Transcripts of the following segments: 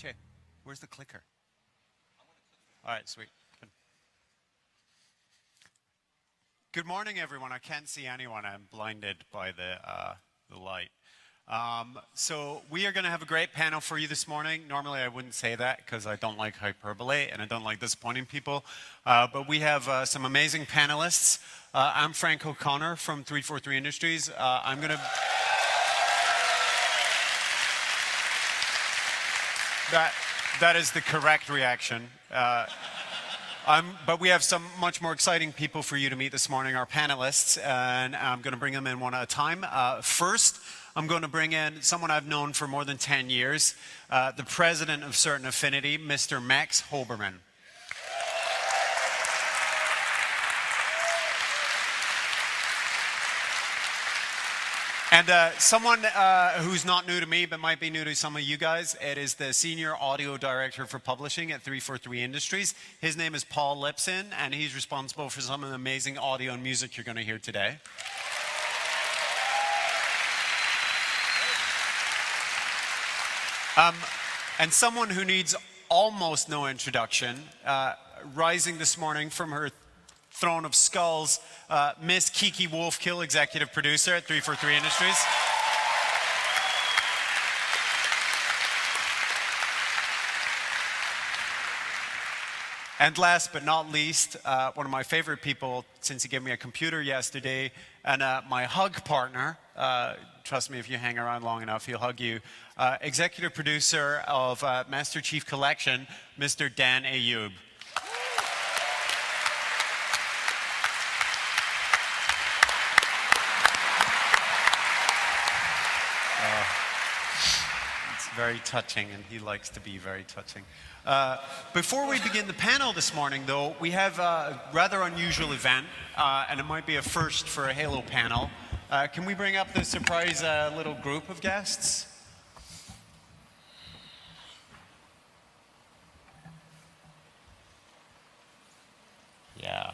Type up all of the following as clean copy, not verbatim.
RJ, where's the clicker? All right, sweet. Good morning, everyone. I can't see anyone. I'm blinded by the light. So we are going to have a great panel for you this morning. Normally, I wouldn't say that because I don't like hyperbole and I don't like disappointing people. But we have some amazing panelists. I'm Frank O'Connor from 343 Industries. I'm going to... That is the correct reaction. But we have some much more exciting people for you to meet this morning, our panelists, and I'm going to bring them in one at a time. First, I'm going to bring in someone I've known for more than 10 years, the president of Certain Affinity, Mr. Max Hoberman. And someone who's not new to me, but might be new to some of you guys, it is the Senior Audio Director for Publishing at 343 Industries. His name is Paul Lipson, and he's responsible for some of the amazing audio and music you're going to hear today. And someone who needs almost no introduction, rising this morning from her throne of skulls, Miss Kiki Wolfkill, executive producer at 343 Industries. And last but not least, one of my favorite people since he gave me a computer yesterday, and my hug partner, trust me, if you hang around long enough, he'll hug you, executive producer of Master Chief Collection, Mr. Dan Ayoub. Very touching, and he likes to be very touching. Before we begin the panel this morning, though, we have a rather unusual event, and it might be a first for a Halo panel. Can we bring up the surprise little group of guests? Yeah.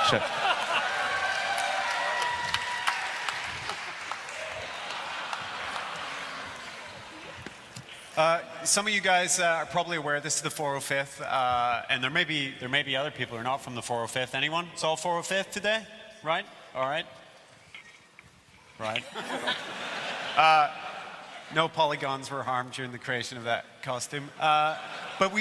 Check. Some of you guys are probably aware this is the 405th, and there may be other people who are not from the 405th. Anyone? It's all 405th today, right? All right. Right. No polygons were harmed during the creation of that costume. But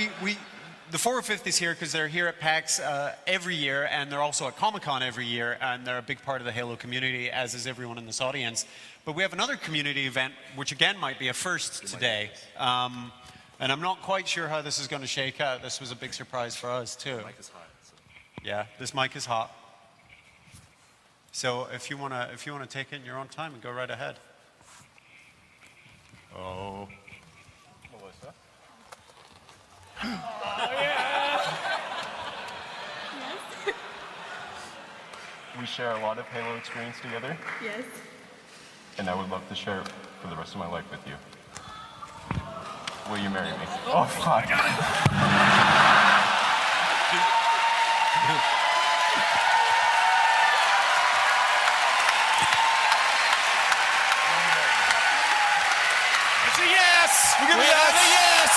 the 405th is here because they're here at PAX every year, and they're also at Comic-Con every year, and they're a big part of the Halo community, as is everyone in this audience. But we have another community event, which again might be a first today. And I'm not quite sure how this is going to shake out. This was a big surprise for us, too. This mic is hot. So. Yeah, this mic is hot. So if you wanna take it in your own time, and go right ahead. Oh. Melissa? Oh, yeah! Yes. We share a lot of Halo experience together. Yes. And I would love to share it for the rest of my life with you. Will you marry me? Oh, fuck. It's a yes! We're gonna have a yes!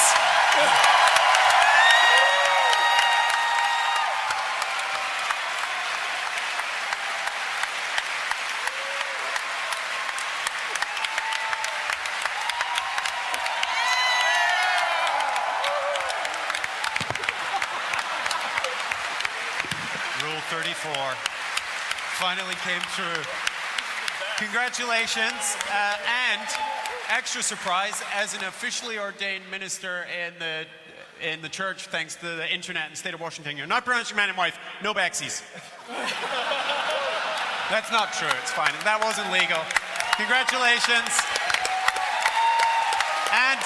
Rule 34 finally came true. Congratulations, and extra surprise, as an officially ordained minister in the church, thanks to the internet and state of Washington, you're not pronounced your man and wife, no backsies. That's not true, it's fine. That wasn't legal. Congratulations. And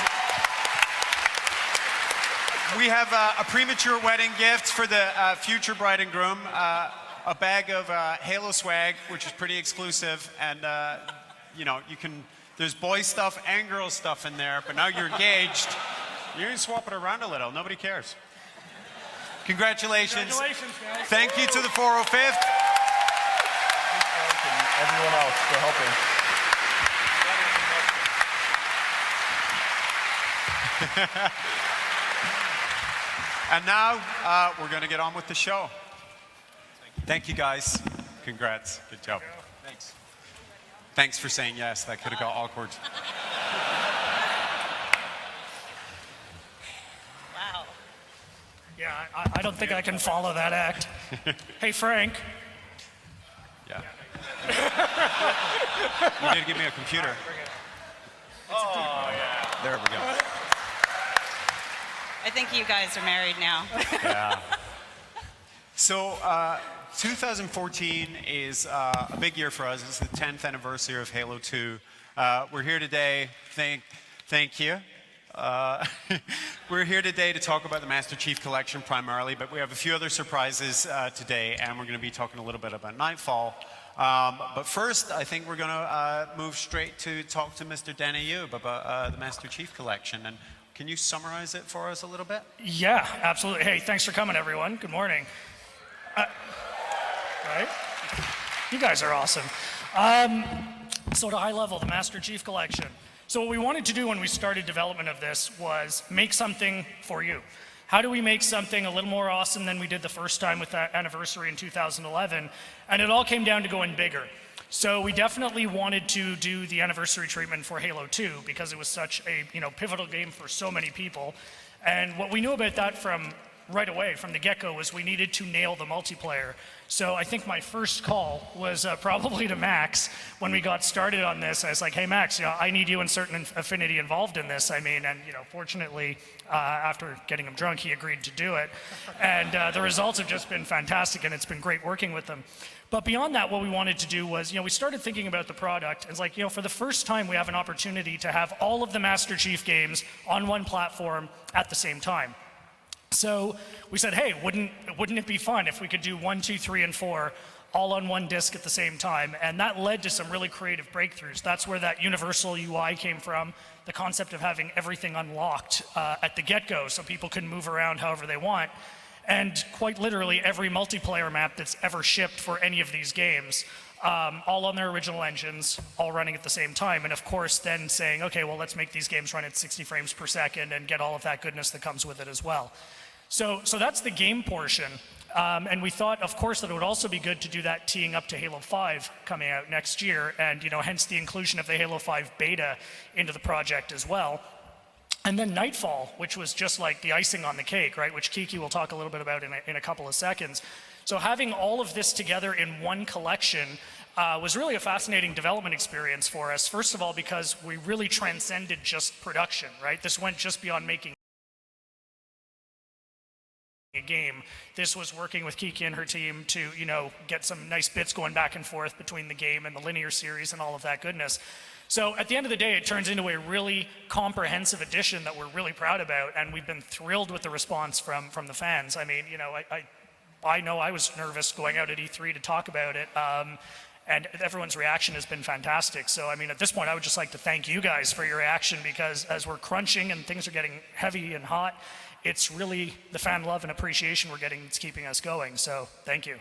We have a premature wedding gift for the future bride and groom. A bag of Halo swag, which is pretty exclusive, and you know, there's boy stuff and girl stuff in there, but now you're engaged. You can swap it around a little, nobody cares. Congratulations. Congratulations, guys. Thank you to the 405th. And everyone else for helping. And now we're going to get on with the show. Thank you, guys. Congrats. Good job. Thanks. Thanks for saying yes. That could have got awkward. Wow. Yeah, I don't think I can follow that act. Hey, Frank. Yeah. You did give me a computer. Oh, yeah. There we go. I think you guys are married now. Yeah. So 2014 is a big year for us. It's the 10th anniversary of Halo 2. We're here today. Thank you. We're here today to talk about the Master Chief Collection primarily, but we have a few other surprises today, and we're going to be talking a little bit about Nightfall. But first, I think we're going to move straight to talk to Mr. Danny Youb about the Master Chief Collection. And can you summarize it for us a little bit? Yeah, absolutely. Hey, thanks for coming, everyone. Good morning. Right? You guys are awesome. So at a high level, the Master Chief Collection. So what we wanted to do when we started development of this was make something for you. How do we make something a little more awesome than we did the first time with that anniversary in 2011? And it all came down to going bigger. So we definitely wanted to do the anniversary treatment for Halo 2 because it was such a pivotal game for so many people. And what we knew about that from right away, from the get-go, was we needed to nail the multiplayer. So I think my first call was probably to Max when we got started on this. I was like, hey, Max, I need you and Certain Affinity involved in this. I mean, and fortunately, after getting him drunk, he agreed to do it. And the results have just been fantastic, and it's been great working with them. But beyond that, what we wanted to do was, we started thinking about the product. It's like, for the first time, we have an opportunity to have all of the Master Chief games on one platform at the same time. So we said, hey, wouldn't it be fun if we could do 1, 2, 3, and 4 all on one disc at the same time? And that led to some really creative breakthroughs. That's where that universal UI came from, the concept of having everything unlocked at the get-go so people can move around however they want. And quite literally every multiplayer map that's ever shipped for any of these games, all on their original engines, all running at the same time. And of course then saying, okay, well, let's make these games run at 60 frames per second and get all of that goodness that comes with it as well. So that's the game portion. And we thought, of course, that it would also be good to do that teeing up to Halo 5 coming out next year, and hence the inclusion of the Halo 5 beta into the project as well. And then Nightfall, which was just like the icing on the cake, right? Which Kiki will talk a little bit about in a couple of seconds. So having all of this together in one collection was really a fascinating development experience for us. First of all, because we really transcended just production, right? This went just beyond making a game. This was working with Kiki and her team to, get some nice bits going back and forth between the game and the linear series and all of that goodness. So at the end of the day, it turns into a really comprehensive edition that we're really proud about, and we've been thrilled with the response from the fans. I mean, I know I was nervous going out at E3 to talk about it, and everyone's reaction has been fantastic. So, I mean, at this point, I would just like to thank you guys for your reaction, because as we're crunching and things are getting heavy and hot, it's really the fan love and appreciation we're getting that's keeping us going. So, thank you.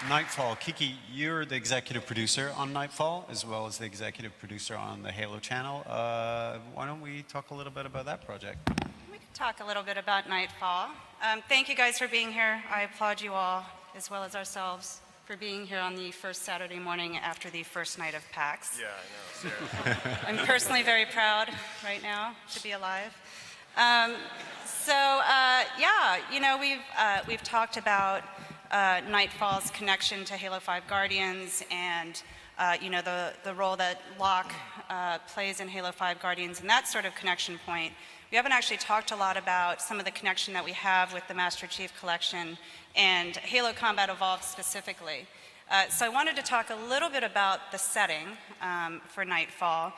Nightfall. Kiki, you're the executive producer on Nightfall, as well as the executive producer on the Halo channel. Why don't we talk a little bit about that project? We can talk a little bit about Nightfall. Thank you guys for being here. I applaud you all, as well as ourselves, for being here on the first Saturday morning after the first night of PAX. Yeah, I know, seriously. I'm personally very proud right now to be alive. We've talked about Nightfall's connection to Halo 5 Guardians and the role that Locke plays in Halo 5 Guardians and that sort of connection point. We haven't actually talked a lot about some of the connection that we have with the Master Chief Collection and Halo Combat Evolved specifically. So I wanted to talk a little bit about the setting for Nightfall.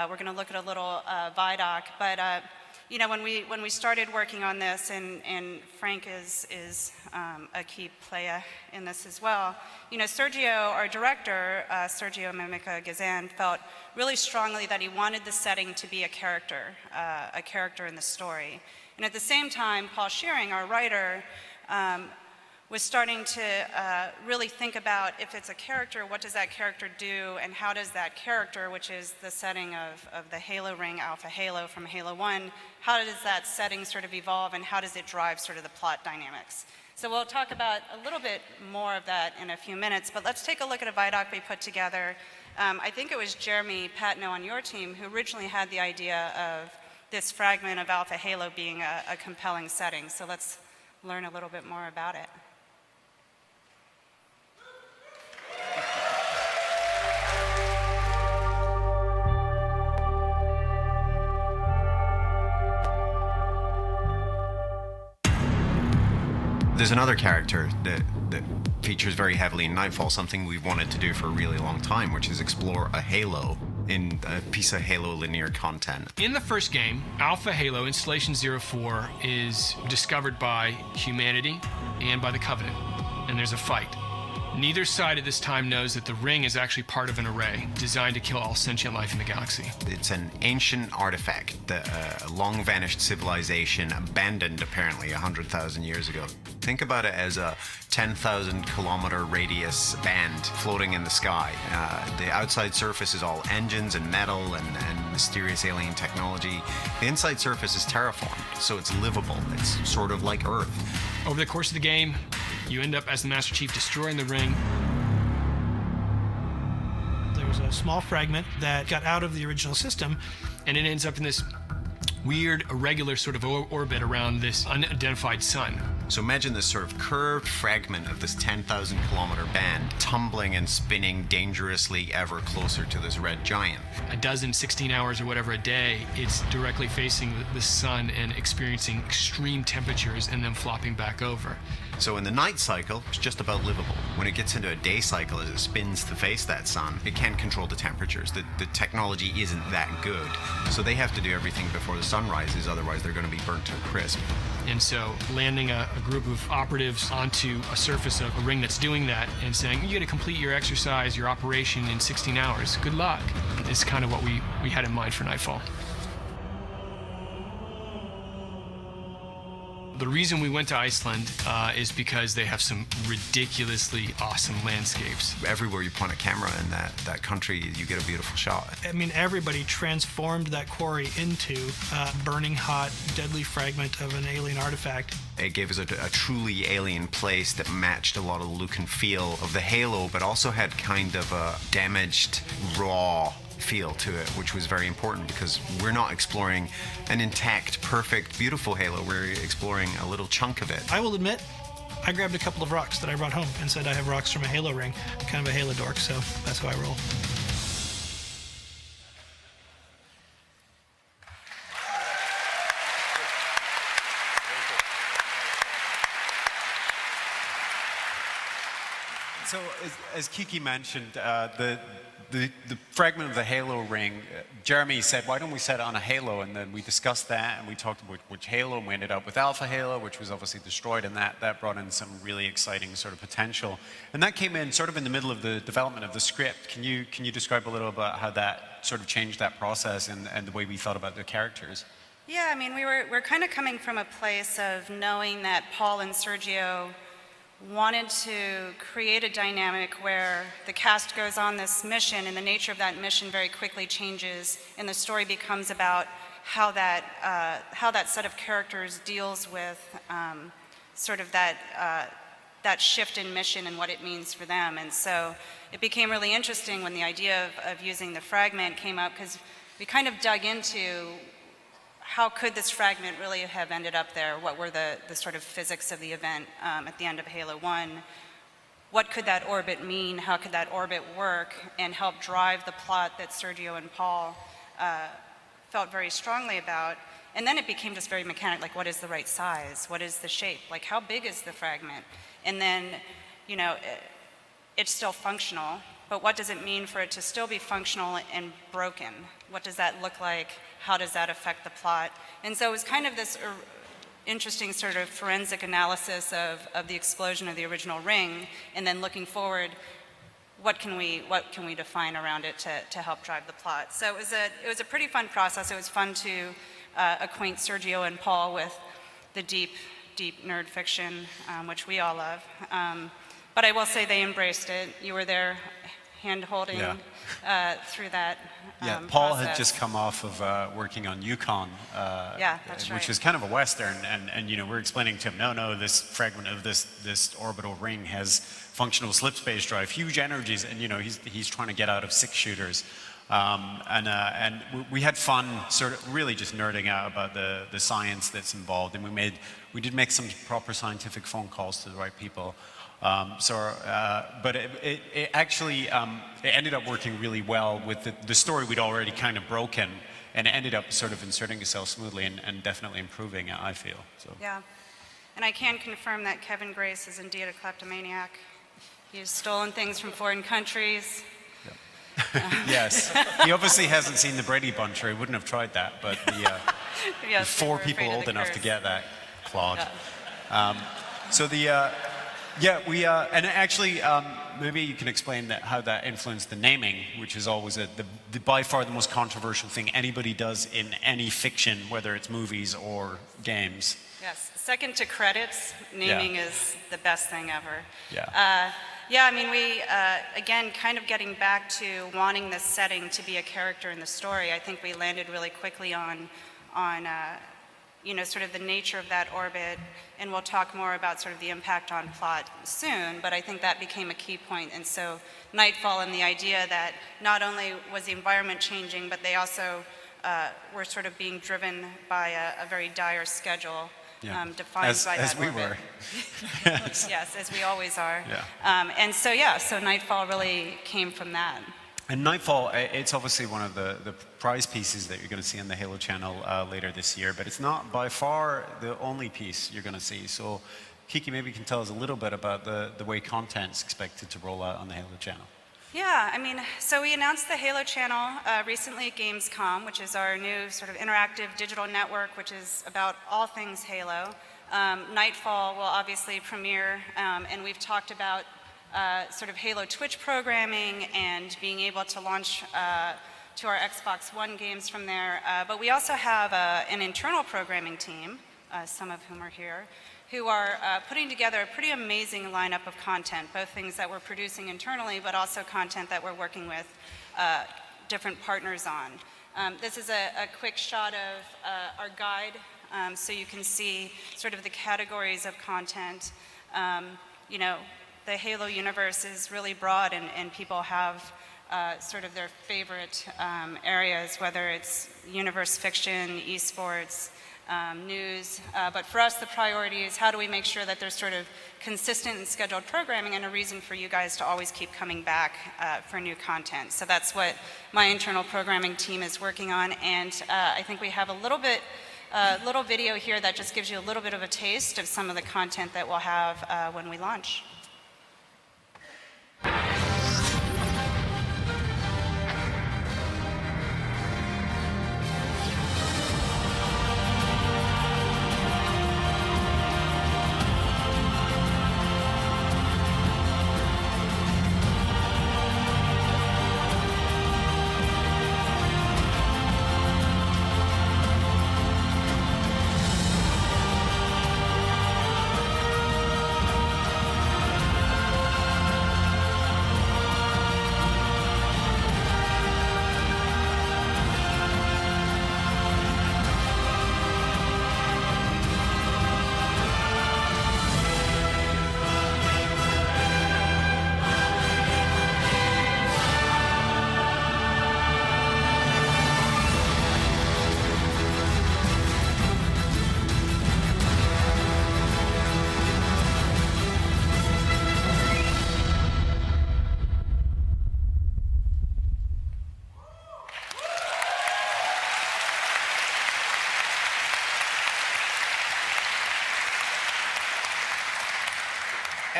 We're going to look at a little Vidoc, but you know, when we started working on this, and Frank is a key player in this as well. You know, Sergio, our director, Sergio Mimica Gazan, felt really strongly that he wanted the setting to be a character in the story. And at the same time, Paul Shearing, our writer, was starting to really think about, if it's a character, what does that character do, and how does that character, which is the setting of the Halo ring, Alpha Halo from Halo 1, how does that setting sort of evolve, and how does it drive sort of the plot dynamics? So we'll talk about a little bit more of that in a few minutes, but let's take a look at a Vidoc we put together. I think it was Jeremy Patno on your team who originally had the idea of this fragment of Alpha Halo being a compelling setting. So let's learn a little bit more about it. There's another character that features very heavily in Nightfall, something we've wanted to do for a really long time, which is explore a Halo in a piece of Halo linear content. In the first game, Alpha Halo Installation 04 is discovered by humanity and by the Covenant, and there's a fight. Neither side at this time knows that the ring is actually part of an array designed to kill all sentient life in the galaxy. It's an ancient artifact that a long-vanished civilization abandoned apparently 100,000 years ago. Think about it as a 10,000 kilometer radius band floating in the sky. The outside surface is all engines and metal and mysterious alien technology. The inside surface is terraformed, so it's livable. It's sort of like Earth. Over the course of the game, you end up as the Master Chief destroying the ring. There was a small fragment that got out of the original system, and it ends up in this weird, irregular sort of orbit around this unidentified sun. So imagine this sort of curved fragment of this 10,000 kilometer band tumbling and spinning dangerously ever closer to this red giant. A dozen, 16 hours or whatever a day, it's directly facing the sun and experiencing extreme temperatures and then flopping back over. So in the night cycle, it's just about livable. When it gets into a day cycle, as it spins to face that sun, it can't control the temperatures. The technology isn't that good. So they have to do everything before the sun rises, otherwise they're going to be burnt to a crisp. And so landing a group of operatives onto a surface of a ring that's doing that and saying, you got to complete your exercise, your operation in 16 hours. Good luck. Is kind of what we had in mind for Nightfall. The reason we went to Iceland is because they have some ridiculously awesome landscapes. Everywhere you point a camera in that country, you get a beautiful shot. I mean, everybody transformed that quarry into a burning hot, deadly fragment of an alien artifact. It gave us a truly alien place that matched a lot of the look and feel of the Halo, but also had kind of a damaged, raw feel to it, which was very important because we're not exploring an intact, perfect, beautiful Halo. We're exploring a little chunk of it. I will admit, I grabbed a couple of rocks that I brought home and said I have rocks from a Halo ring. I'm kind of a Halo dork, so that's how I roll. So, as Kiki mentioned, the fragment of the Halo ring, Jeremy said, why don't we set it on a Halo? And then we discussed that, and we talked about which Halo, and we ended up with Alpha Halo, which was obviously destroyed, and that brought in some really exciting sort of potential. And that came in sort of in the middle of the development of the script. Can you describe a little about how that sort of changed that process and the way we thought about the characters? Yeah, I mean, we're kind of coming from a place of knowing that Paul and Sergio wanted to create a dynamic where the cast goes on this mission, and the nature of that mission very quickly changes, and the story becomes about how that set of characters deals with sort of that shift in mission and what it means for them. And so it became really interesting when the idea of using the fragment came up, because we kind of dug into how could this fragment really have ended up there? What were the sort of physics of the event at the end of Halo 1? What could that orbit mean? How could that orbit work and help drive the plot that Sergio and Paul felt very strongly about? And then it became just very mechanic, like what is the right size? What is the shape? Like how big is the fragment? And then, you know, it's still functional, but what does it mean for it to still be functional and broken? What does that look like? How does that affect the plot? And so it was kind of this interesting sort of forensic analysis of the explosion of the original ring, and then looking forward, what can we define around it to help drive the plot? So it was a pretty fun process. It was fun to acquaint Sergio and Paul with the deep nerd fiction, which we all love. But I will say they embraced it. You were there hand-holding through that Paul process. had just come off of working on Yukon, that's which right. is kind of a Western, and we're explaining to him, no, this fragment of this orbital ring has functional slip space drive, huge energies, and he's trying to get out of 6-shooters. And we had fun sort of really just nerding out about the science that's involved, and we did make some proper scientific phone calls to the right people. But it actually it ended up working really well with the story we'd already kind of broken, and it ended up sort of inserting itself smoothly and definitely improving it, I feel. So. Yeah, and I can confirm that Kevin Grace is indeed a kleptomaniac. He's stolen things from foreign countries. Yes, he obviously hasn't seen the Brady Bunch, or he wouldn't have tried that. But Yes, the 4 we're people afraid of old the enough to curse. get that, Claude. Yeah. So and actually, maybe you can explain how that influenced the naming, which is always by far the most controversial thing anybody does in any fiction, whether it's movies or games. Yes, second to credits, naming is the best thing ever. Yeah. I mean, we, again, kind of getting back to wanting this setting to be a character in the story, I think we landed really quickly on sort of the nature of that orbit, and we'll talk more about sort of the impact on plot soon, but I think that became a key point. And so Nightfall, and the idea that not only was the environment changing, but they also were sort of being driven by a very dire schedule. Defined by that as we orbit. were. Yes, as we always are. Yeah. So Nightfall really came from that. And Nightfall, it's obviously one of the prize pieces that you're going to see on the Halo channel later this year, but it's not by far the only piece you're going to see. So Kiki, maybe you can tell us a little bit about the way content's expected to roll out on the Halo channel. Yeah, I mean, so we announced the Halo channel recently at Gamescom, which is our new sort of interactive digital network, which is about all things Halo. Nightfall will obviously premiere, and we've talked about sort of Halo Twitch programming and being able to launch to our Xbox One games from there. But we also have an internal programming team, some of whom are here, who are putting together a pretty amazing lineup of content, both things that we're producing internally, but also content that we're working with different partners on. This is a quick shot of our guide, so you can see sort of the categories of content. The Halo universe is really broad, and people have sort of their favorite areas, whether it's universe fiction, esports, news. But for us, the priority is how do we make sure that there's sort of consistent and scheduled programming and a reason for you guys to always keep coming back for new content. So that's what my internal programming team is working on. And I think we have a little video here that just gives you a little bit of a taste of some of the content that we'll have when we launch.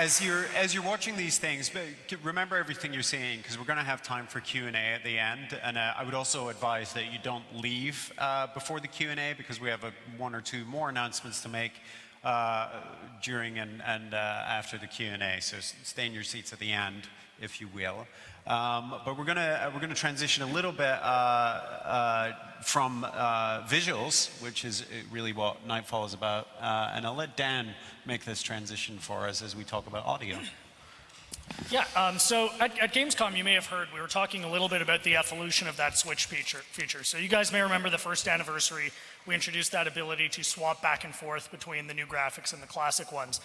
as you're watching these things, but remember everything you're seeing, because we're going to have time for Q&A at the end. And I would also advise that you don't leave before the Q&A, because we have one or two more announcements to make during and after the Q&A. So stay in your seats at the end, if you will. But we're gonna transition a little bit from visuals, which is really what Nightfall is about, and I'll let Dan make this transition for us as we talk about audio. Yeah, so at Gamescom, you may have heard, we were talking a little bit about the evolution of that Switch feature. So you guys may remember the first anniversary, we introduced that ability to swap back and forth between the new graphics and the classic ones.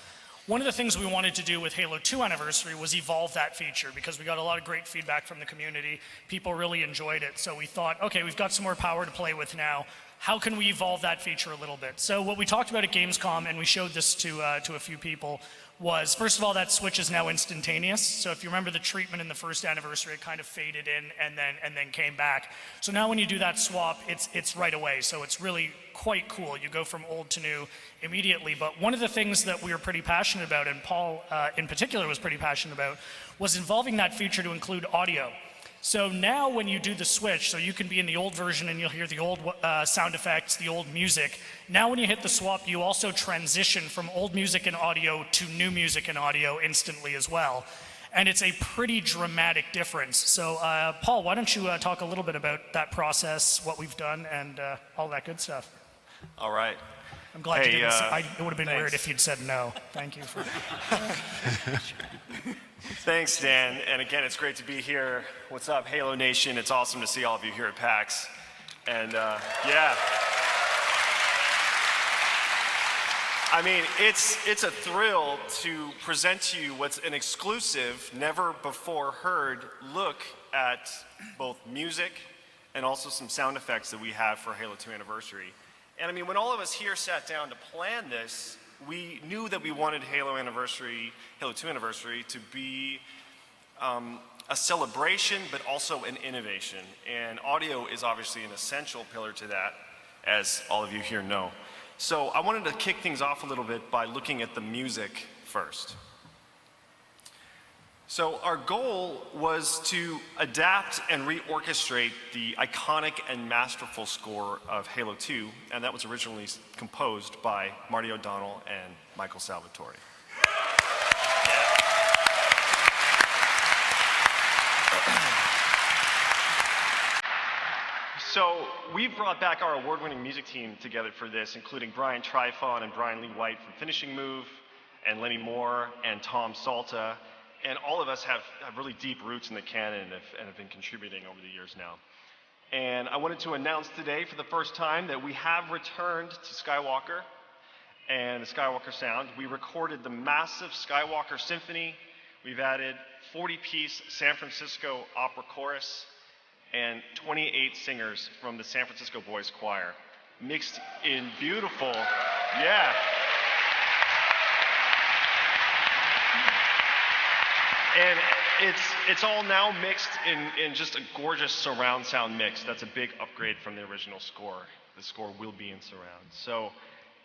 One of the things we wanted to do with Halo 2 Anniversary was evolve that feature, because we got a lot of great feedback from the community. People really enjoyed it. So we thought, okay, we've got some more power to play with now. How can we evolve that feature a little bit? So what we talked about at Gamescom, and we showed this to a few people, was, first of all, that switch is now instantaneous. So if you remember the treatment in the first anniversary, it kind of faded in and then came back. So now when you do that swap, it's right away. So it's really quite cool. You go from old to new immediately. But one of the things that we were pretty passionate about, and Paul in particular was pretty passionate about, was involving that feature to include audio. So now when you do the switch, so you can be in the old version and you'll hear the old sound effects, the old music. Now when you hit the swap, you also transition from old music and audio to new music and audio instantly as well. And it's a pretty dramatic difference. So Paul, why don't you talk a little bit about that process, what we've done, and all that good stuff. All right. I'm glad you didn't say, it would have been thanks. weird if you'd said no. Thank you for Thanks, Dan. And again, it's great to be here. What's up, Halo Nation? It's awesome to see all of you here at PAX. And yeah. I mean, it's a thrill to present to you what's an exclusive, never before heard look at both music and also some sound effects that we have for Halo 2 Anniversary. And I mean, when all of us here sat down to plan this, we knew that we wanted Halo 2 Anniversary to be a celebration, but also an innovation. And audio is obviously an essential pillar to that, as all of you here know. So I wanted to kick things off a little bit by looking at the music first. So our goal was to adapt and reorchestrate the iconic and masterful score of Halo 2, and that was originally composed by Marty O'Donnell and Michael Salvatore. So we've brought back our award-winning music team together for this, including Brian Trifon and Brian Lee White from Finishing Move, and Lenny Moore and Tom Salta. And all of us have really deep roots in the canon and have been contributing over the years now. And I wanted to announce today for the first time that we have returned to Skywalker and the Skywalker sound. We recorded the massive Skywalker Symphony. We've added 40-piece San Francisco opera chorus and 28 singers from the San Francisco Boys Choir, mixed in beautiful, yeah. And it's all now mixed in just a gorgeous surround sound mix. That's a big upgrade from the original score. The score will be in surround. So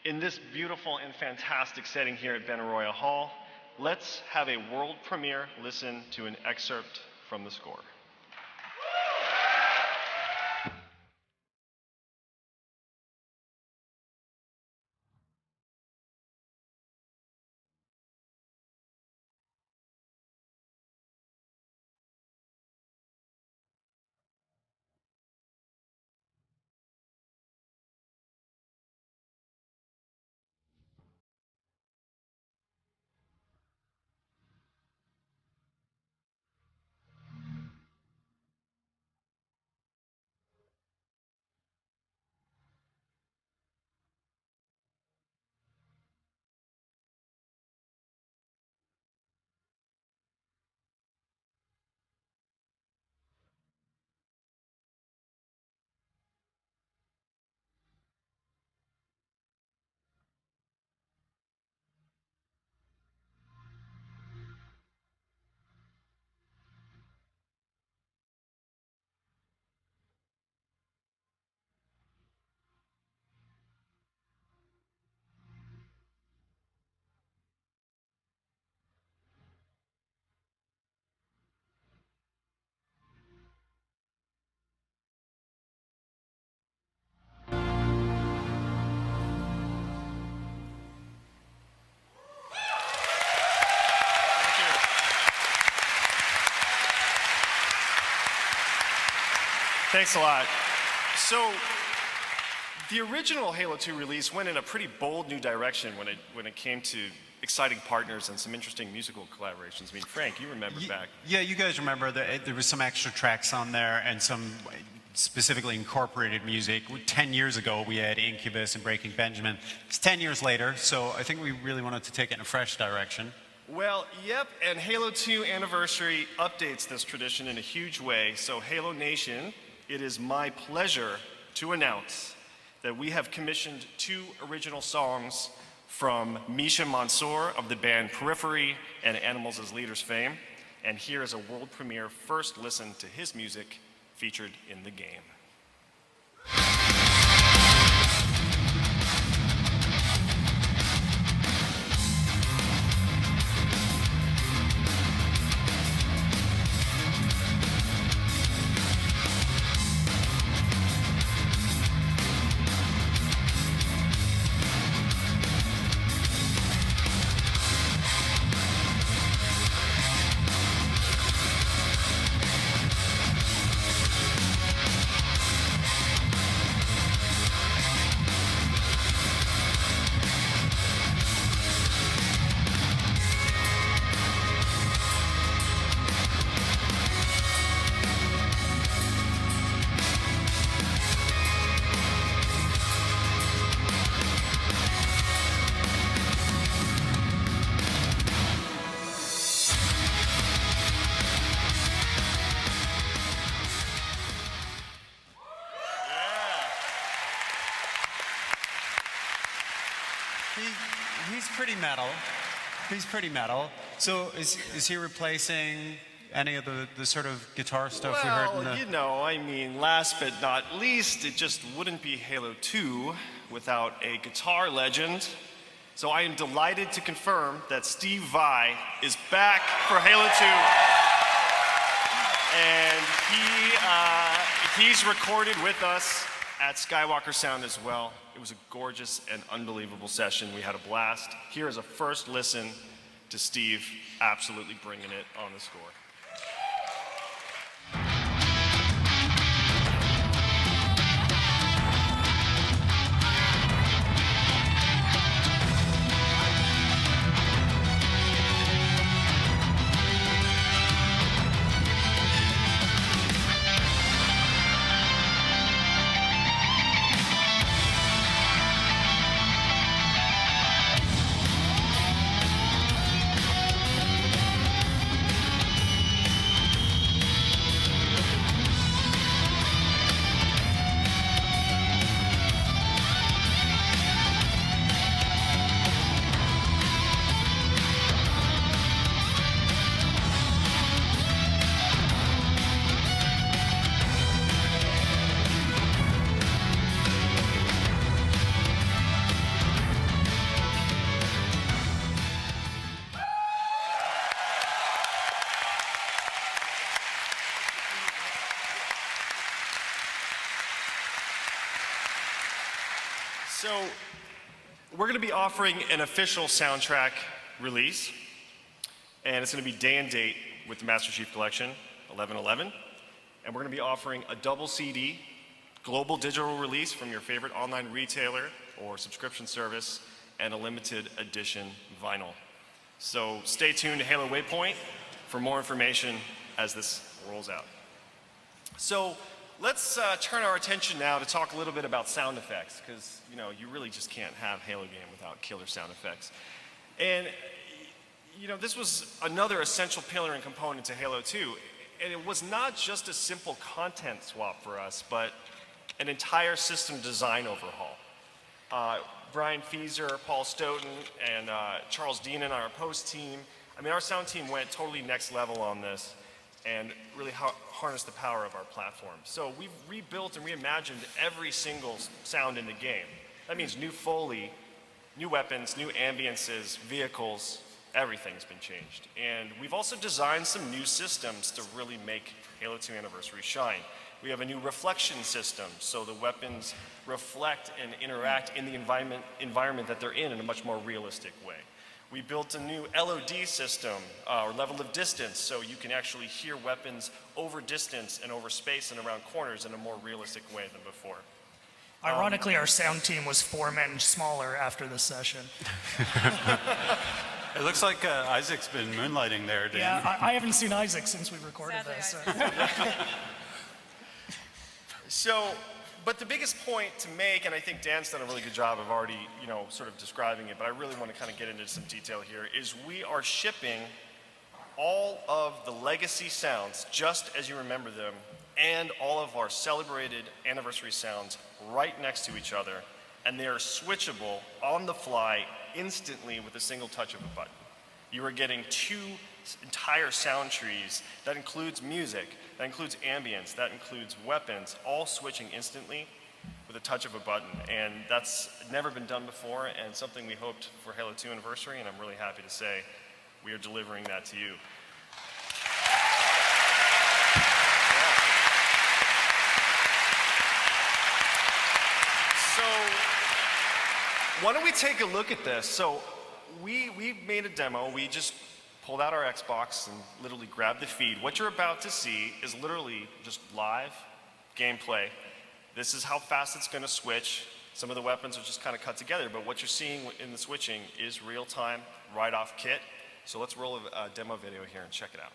in this beautiful and fantastic setting here at Benaroya Hall, let's have a world premiere listen to an excerpt from the score. Thanks a lot. So, the original Halo 2 release went in a pretty bold new direction when it came to exciting partners and some interesting musical collaborations. I mean, Frank, you remember back. Yeah, you guys remember that there was some extra tracks on there and some specifically incorporated music. 10 years ago, we had Incubus and Breaking Benjamin. It's 10 years later, so I think we really wanted to take it in a fresh direction. Well, yep, and Halo 2 Anniversary updates this tradition in a huge way. So, Halo Nation, it is my pleasure to announce that we have commissioned 2 original songs from Misha Mansour of the band Periphery and Animals as Leaders fame. And here is a world premiere first listen to his music featured in the game. He's pretty metal. He's pretty metal. So is he replacing any of the sort of guitar stuff we heard in the... Well, you know, I mean, last but not least, it just wouldn't be Halo 2 without a guitar legend. So I am delighted to confirm that Steve Vai is back for Halo 2. And he's recorded with us at Skywalker Sound as well. It was a gorgeous and unbelievable session. We had a blast. Here is a first listen to Steve absolutely bringing it on the score. So we're going to be offering an official soundtrack release, and it's going to be day and date with the Master Chief Collection 11/11, and we're going to be offering a double CD global digital release from your favorite online retailer or subscription service, and a limited edition vinyl. So stay tuned to Halo Waypoint for more information as this rolls out. So let's turn our attention now to talk a little bit about sound effects, because you really just can't have Halo game without killer sound effects. And this was another essential pillar and component to Halo 2. And it was not just a simple content swap for us, but an entire system design overhaul. Brian Fieser, Paul Stoughton, and Charles Deanan, our post team, our sound team went totally next level on this and really harnessed the power of our platform. So we've rebuilt and reimagined every single sound in the game. That means new Foley, new weapons, new ambiances, vehicles, everything's been changed. And we've also designed some new systems to really make Halo 2 Anniversary shine. We have a new reflection system, so the weapons reflect and interact in the environment that they're in a much more realistic way. We built a new LOD system, or level of distance, so you can actually hear weapons over distance and over space and around corners in a more realistic way than before. Ironically, our sound team was 4 men smaller after this session. It looks like Isaac's been moonlighting there, Dan. Yeah, I haven't seen Isaac since we recorded Sadly, this. So, but the biggest point to make, and I think Dan's done a really good job of already, sort of describing it, but I really want to kind of get into some detail here, is we are shipping all of the legacy sounds, just as you remember them, and all of our celebrated anniversary sounds right next to each other, and they are switchable on the fly instantly with a single touch of a button. You are getting 2 entire sound trees. That includes music, that includes ambience, that includes weapons, all switching instantly with a touch of a button. And that's never been done before, and something we hoped for Halo 2 Anniversary, and I'm really happy to say we are delivering that to you. Why don't we take a look at this? So we made a demo. We just pulled out our Xbox and literally grabbed the feed. What you're about to see is literally just live gameplay. This is how fast it's going to switch. Some of the weapons are just kind of cut together, but what you're seeing in the switching is real time, right off kit. So let's roll a demo video here and check it out.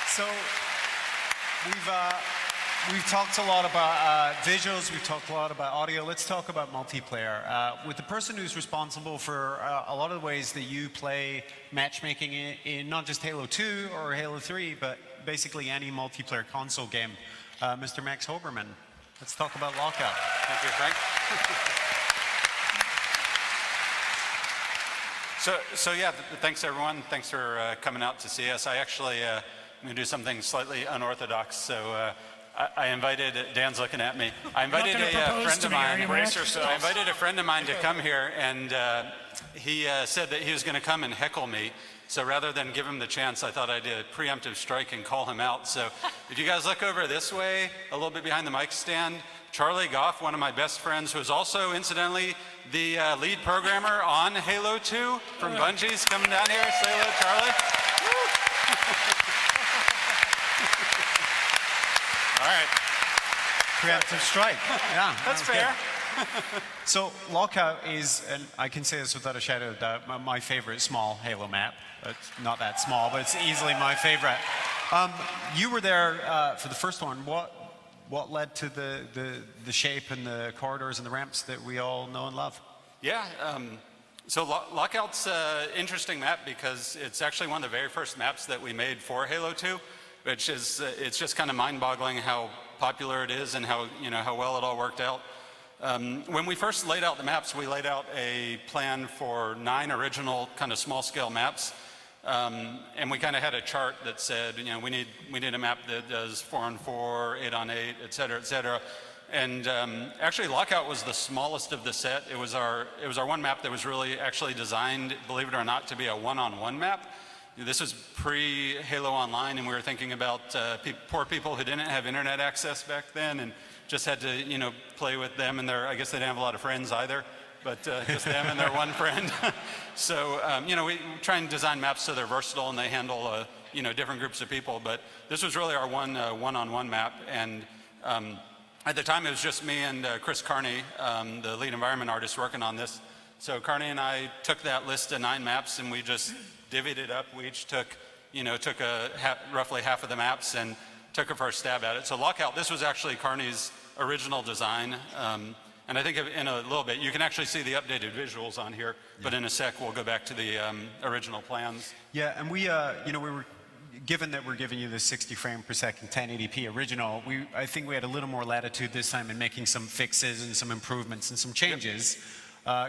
So we've talked a lot about visuals, we've talked a lot about audio. Let's talk about multiplayer. With the person who's responsible for a lot of the ways that you play matchmaking in not just Halo 2 or Halo 3, but basically any multiplayer console game, Mr. Max Hoberman. Let's talk about Lockout. Thank you, Frank. So yeah, thanks everyone. Thanks for coming out to see us. I actually I'm going to do something slightly unorthodox. So I invited, Dan's looking at me. I invited a friend of mine. I invited a friend of mine to come here, and he said that he was going to come and heckle me. So rather than give him the chance, I thought I'd do a preemptive strike and call him out. So if you guys look over this way, a little bit behind the mic stand, Charlie Goff, one of my best friends, who is also, incidentally, the lead programmer on Halo 2 from Bungie's coming down here. Say hello, Charlie. All right. Preemptive strike. Yeah, that's fair. So Lockout is, and I can say this without a shadow of doubt, my favorite small Halo map. It's not that small, but it's easily my favorite. You were there for the first one. What led to the shape and the corridors and the ramps that we all know and love? Yeah, so Lockout's an interesting map because it's actually one of the very first maps that we made for Halo 2, which is, it's just kind of mind-boggling how popular it is and how well it all worked out. When we first laid out the maps, we laid out a plan for 9 original kind of small-scale maps. And we kind of had a chart that said, we need a map that does 4-on-4, 8-on-8, et cetera, et cetera. And actually, Lockout was the smallest of the set. It was our one map that was really actually designed, believe it or not, to be a one-on-one map. This was pre-Halo Online, and we were thinking about poor people who didn't have internet access back then and just had to, you know, play with them and I guess they didn't have a lot of friends either, but just them and their one friend. So, you know, we try and design maps so they're versatile and they handle, you know, different groups of people. But this was really our one-on-one map. And at the time, it was just me and Chris Carney, the lead environment artist, working on this. So Carney and I took that list of 9 maps and we just divvied it up. We each took, you know, roughly half of the maps and took a first stab at it. So Lockout, this was actually Carney's original design. And I think in a little bit, you can actually see the updated visuals on here, but in a sec, we'll go back to the original plans. Yeah, and we, you know, given that we're giving you the 60 frame per second 1080p original, I think we had a little more latitude this time in making some fixes and some improvements and some changes. Yep.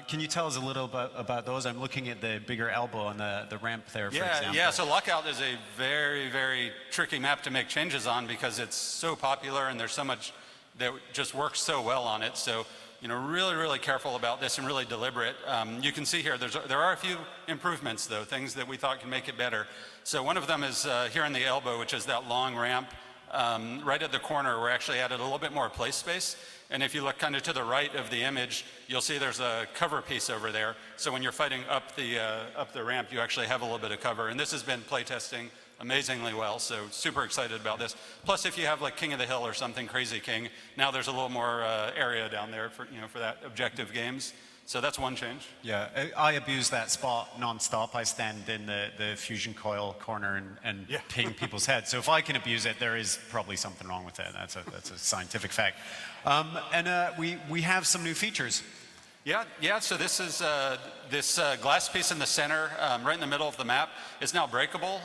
Can you tell us a little bit about those? I'm looking at the bigger elbow on the ramp there, for example. Yeah, so Lockout is a very, very tricky map to make changes on because it's so popular and there's so much that just works so well on it. So, you know, really, really careful about this and really deliberate. You can see here, there are a few improvements though, things that we thought could make it better. So one of them is here in the elbow, which is that long ramp. Right at the corner, we actually added a little bit more play space. And if you look kind of to the right of the image, you'll see there's a cover piece over there. So when you're fighting up the ramp, you actually have a little bit of cover. And this has been playtesting amazingly well, so super excited about this. Plus, if you have like King of the Hill or something, Crazy King, now there's a little more area down there for, you know, for that objective games. So that's one change. Yeah, I abuse that spot nonstop. I stand in the fusion coil corner and ping people's heads. So if I can abuse it, there is probably something wrong with it. That's a scientific fact. We have some new features. Yeah. So this is this glass piece in the center, right in the middle of the map, is now breakable.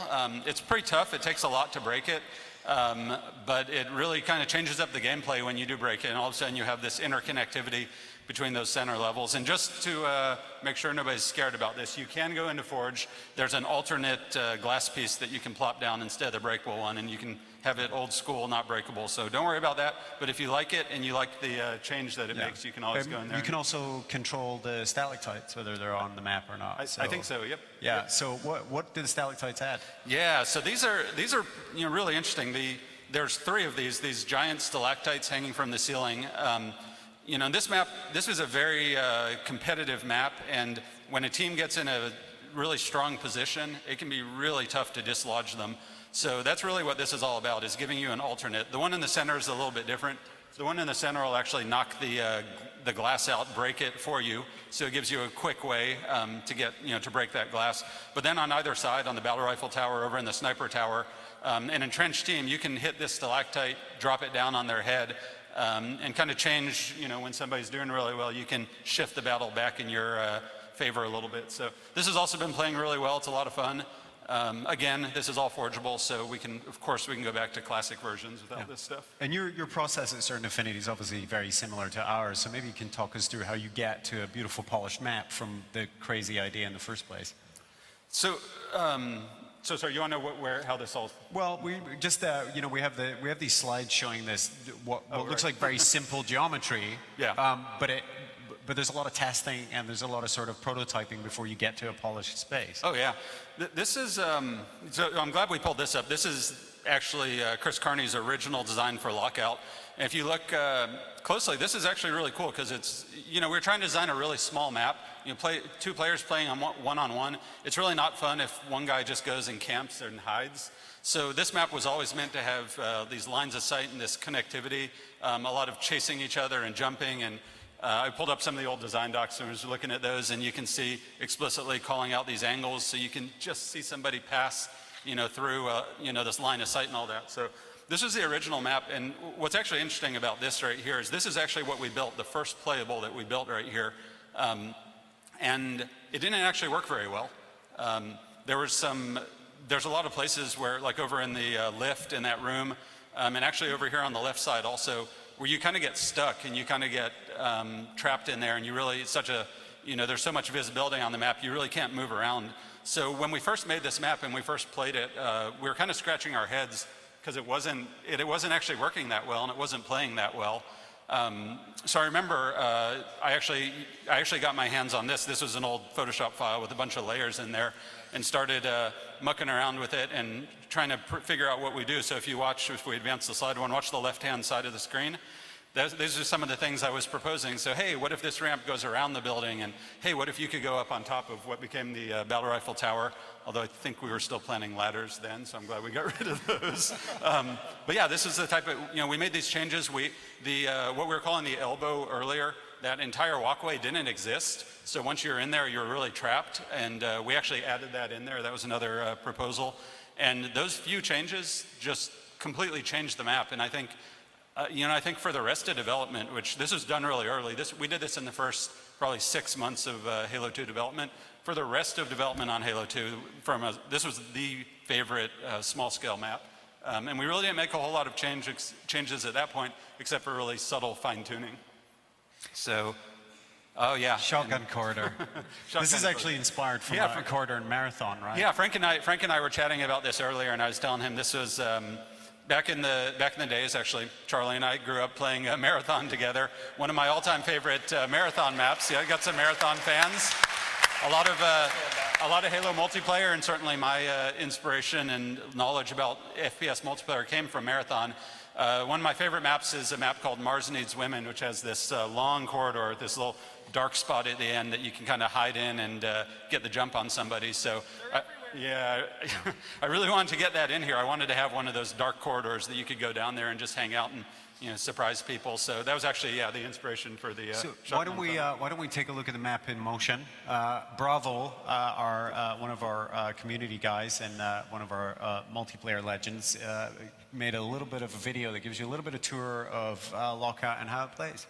It's pretty tough. It takes a lot to break it, but it really kind of changes up the gameplay when you do break it. And all of a sudden, you have this interconnectivity between those center levels. And just to make sure nobody's scared about this, you can go into Forge. There's an alternate glass piece that you can plop down instead of the breakable one, and you can have it old school, not breakable. So don't worry about that. But if you like it and you like the change that it makes, you can always go in there. You can also control the stalactites, whether they're on the map or not. I think so. Yep. Yeah. Yep. So what do the stalactites add? Yeah. So these are you know, really interesting. There's 3 of these giant stalactites hanging from the ceiling. You know, this map, this is a very competitive map, and when a team gets in a really strong position, it can be really tough to dislodge them. So that's really what this is all about, is giving you an alternate. The one in the center is a little bit different. The one in the center will actually knock the glass out, break it for you. So it gives you a quick way to get, you know, to break that glass. But then on either side, on the battle rifle tower, over in the sniper tower, an entrenched team, you can hit this stalactite, drop it down on their head, and kind of change, you know, when somebody's doing really well, you can shift the battle back in your favor a little bit. So this has also been playing really well. It's a lot of fun. Again, this is all forgeable, so we can go back to classic versions without this stuff. And your process at Certain Affinity is obviously very similar to ours, so maybe you can talk us through how you get to a beautiful polished map from the crazy idea in the first place. So, sorry, you want to know how this all? Well, we just you know, we have these slides showing this what looks like very simple geometry. Yeah. But there's a lot of testing and there's a lot of sort of prototyping before you get to a polished space. Oh yeah, this is. So I'm glad we pulled this up. This is actually Chris Carney's original design for Lockout. And if you look closely, this is actually really cool because it's, you know, we're trying to design a really small map. You know, 2 players playing on one-on-one. It's really not fun if one guy just goes and camps and hides. So this map was always meant to have these lines of sight and this connectivity, a lot of chasing each other and jumping. And I pulled up some of the old design docs and was looking at those, and you can see explicitly calling out these angles, so you can just see somebody pass, you know, through, you know, this line of sight and all that. So this is the original map, and what's actually interesting about this right here is this is actually what we built, the first playable that we built right here, and it didn't actually work very well. There's a lot of places where, like over in the lift in that room, and actually over here on the left side also, where you kind of get stuck and you kind of get trapped in there, and you really, it's such a, you know, there's so much visibility on the map, you really can't move around. So when we first made this map and we first played it, we were kind of scratching our heads because it wasn't actually working that well and it wasn't playing that well. So I remember I actually got my hands on this. This was an old Photoshop file with a bunch of layers in there, and started mucking around with it and trying to figure out what we do. So if we advance the slide one, watch the left-hand side of the screen. These are some of the things I was proposing. So, hey, what if this ramp goes around the building? And hey, what if you could go up on top of what became the battle rifle tower? Although I think we were still planning ladders then, so I'm glad we got rid of those. But yeah, this is the type of, we made these changes. What we were calling the elbow earlier, that entire walkway didn't exist. So once you're in there, you're really trapped. And we actually added that in there. That was another proposal. And those few changes just completely changed the map. And I think, I think for the rest of development, which this was done really early, we did this in the first probably 6 months of Halo 2 development. For the rest of development on Halo 2, this was the favorite small-scale map. And we really didn't make a whole lot of changes at that point, except for really subtle fine-tuning. So, oh yeah. Shotgun Corridor. This is actually inspired from a corridor in Marathon, right? Yeah, Frank and I were chatting about this earlier, and I was telling him this was back in the days. Actually, Charlie and I grew up playing Marathon together. One of my all-time favorite Marathon maps. Yeah, I got some Marathon fans. A lot of Halo multiplayer, and certainly my inspiration and knowledge about FPS multiplayer came from Marathon. One of my favorite maps is a map called Mars Needs Women, which has this long corridor, this little dark spot at the end that you can kind of hide in and get the jump on somebody. So, yeah, I really wanted to get that in here. I wanted to have one of those dark corridors that you could go down there and just hang out and surprise people. So that was actually the inspiration for the. So why don't we take a look at the map in motion? Bravo, one of our community guys and one of our multiplayer legends, made a little bit of a video that gives you a little bit of tour of Lockout and how it plays.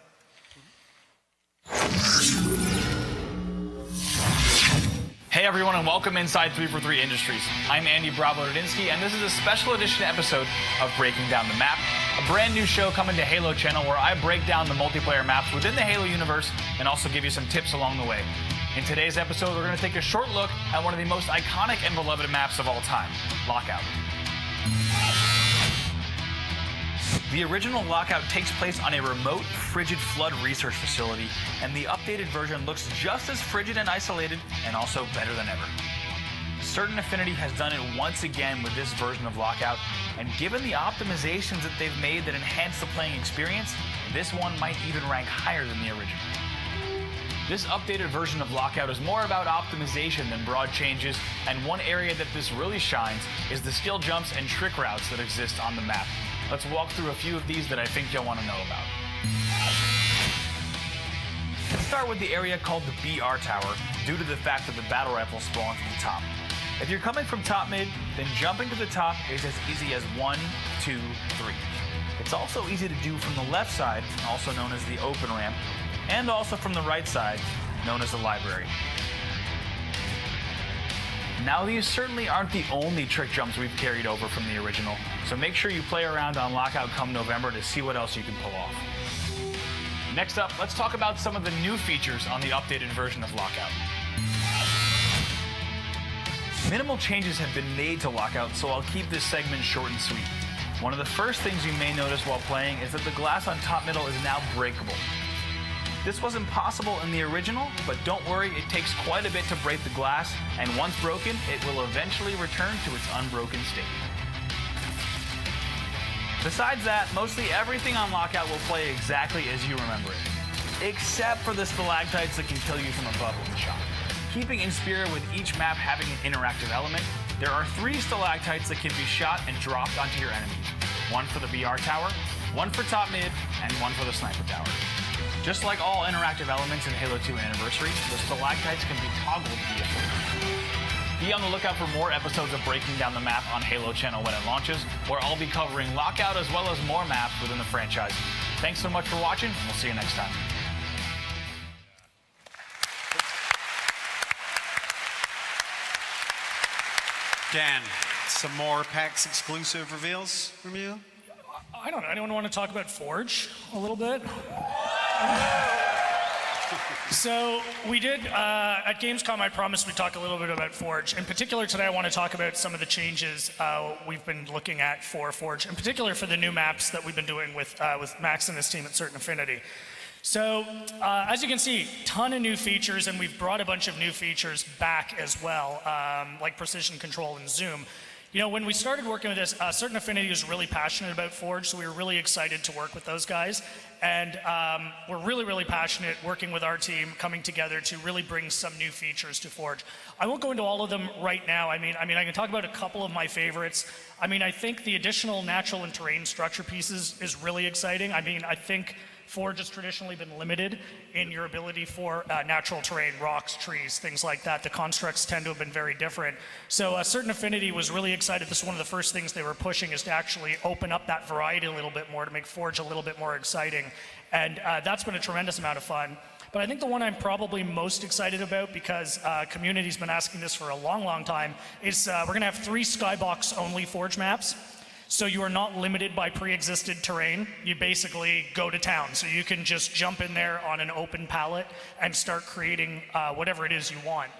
Hey everyone, and welcome inside 343 Industries. I'm Andy Bravo-Radinsky, and this is a special edition episode of Breaking Down the Map, a brand new show coming to Halo Channel where I break down the multiplayer maps within the Halo universe and also give you some tips along the way. In today's episode, we're going to take a short look at one of the most iconic and beloved maps of all time, Lockout. The original Lockout takes place on a remote, frigid flood research facility, and the updated version looks just as frigid and isolated, and also better than ever. Certain Affinity has done it once again with this version of Lockout, and given the optimizations that they've made that enhance the playing experience, this one might even rank higher than the original. This updated version of Lockout is more about optimization than broad changes, and one area that this really shines is the skill jumps and trick routes that exist on the map. Let's walk through a few of these that I think you'll want to know about. Let's start with the area called the BR Tower, due to the fact that the battle rifle spawns at the top. If you're coming from top mid, then jumping to the top is as easy as 1, 2, 3. It's also easy to do from the left side, also known as the open ramp, and also from the right side, known as the library. Now, these certainly aren't the only trick jumps we've carried over from the original, so make sure you play around on Lockout come November to see what else you can pull off. Next up, let's talk about some of the new features on the updated version of Lockout. Minimal changes have been made to Lockout, so I'll keep this segment short and sweet. One of the first things you may notice while playing is that the glass on top middle is now breakable. This wasn't possible in the original, but don't worry, it takes quite a bit to break the glass, and once broken, it will eventually return to its unbroken state. Besides that, mostly everything on Lockout will play exactly as you remember it, except for the stalactites that can kill you from above with a shot. Keeping in spirit with each map having an interactive element, there are 3 stalactites that can be shot and dropped onto your enemies. One for the BR tower, one for top mid, and one for the sniper tower. Just like all interactive elements in Halo 2 Anniversary, the stalactites can be toggled via force. Be on the lookout for more episodes of Breaking Down the Map on Halo Channel when it launches, where I'll be covering Lockout as well as more maps within the franchise. Thanks so much for watching, and we'll see you next time. Dan, some more PAX exclusive reveals from you? I don't know. Anyone want to talk about Forge a little bit? So we did, at Gamescom, I promised we'd talk a little bit about Forge. In particular, today I want to talk about some of the changes we've been looking at for Forge, in particular for the new maps that we've been doing with Max and his team at Certain Affinity. So, as you can see, ton of new features, and we've brought a bunch of new features back as well, like precision control and zoom. You know, when we started working with this, Certain Affinity was really passionate about Forge, so we were really excited to work with those guys. And we're really, really passionate working with our team, coming together to really bring some new features to Forge. I won't go into all of them right now. I mean, I can talk about a couple of my favorites. I mean, I think the additional natural and terrain structure pieces is really exciting. I mean, I think Forge has traditionally been limited in your ability for natural terrain, rocks, trees, things like that. The constructs tend to have been very different. So Certain Affinity was really excited. This is one of the first things they were pushing, is to actually open up that variety a little bit more, to make Forge a little bit more exciting. And that's been a tremendous amount of fun. But I think the one I'm probably most excited about, because community's been asking this for a long, long time, is we're going to have 3 skybox-only Forge maps. So you are not limited by pre-existed terrain. You basically go to town. So you can just jump in there on an open palette and start creating whatever it is you want.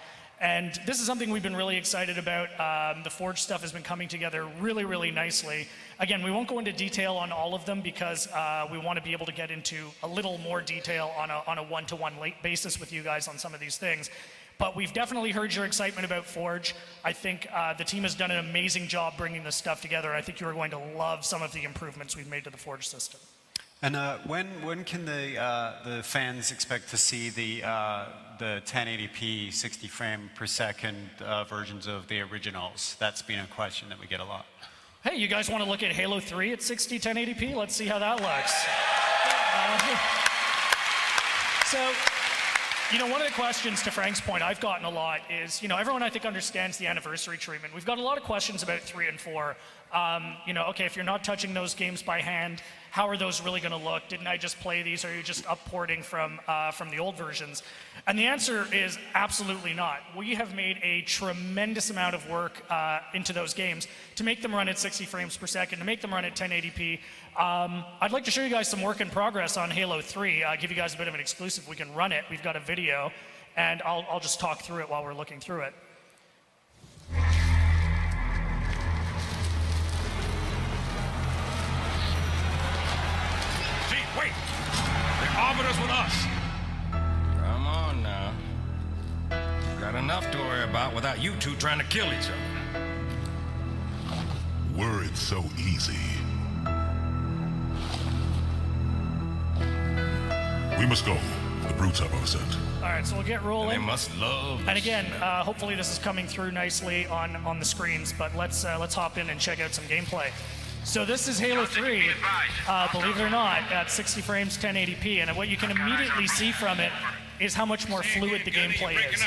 And this is something we've been really excited about. The Forge stuff has been coming together really, really nicely. Again, we won't go into detail on all of them, because we want to be able to get into a little more detail on a one-to-one basis with you guys on some of these things. But we've definitely heard your excitement about Forge. I think the team has done an amazing job bringing this stuff together. I think you are going to love some of the improvements we've made to the Forge system. And when can the fans expect to see the 1080p 60 frame per second versions of the originals? That's been a question that we get a lot. Hey, you guys want to look at Halo 3 at 60 1080p? Let's see how that looks. So, you know, one of the questions, to Frank's point, I've gotten a lot is, you know, everyone I think understands the anniversary treatment. We've got a lot of questions about 3 and 4. You know, okay, if you're not touching those games by hand, how are those really going to look? Didn't I just play these? Or are you just upporting from the old versions? And the answer is absolutely not. We have made a tremendous amount of work into those games to make them run at 60 frames per second, to make them run at 1080p. I'd like to show you guys some work in progress on Halo 3, give you guys a bit of an exclusive. We can run it. We've got a video, and I'll just talk through it while we're looking through it. Wait! They're arbiters with us! Come on now. Got enough to worry about without you two trying to kill each other. Were it so easy. We must go. The brutes have our scent. All right, so we'll get rolling. They must love. And again, hopefully this is coming through nicely on the screens, but let's hop in and check out some gameplay. So this is Halo 3, believe it or not, at 60 frames, 1080p, and what you can immediately see from it is how much more fluid the gameplay is.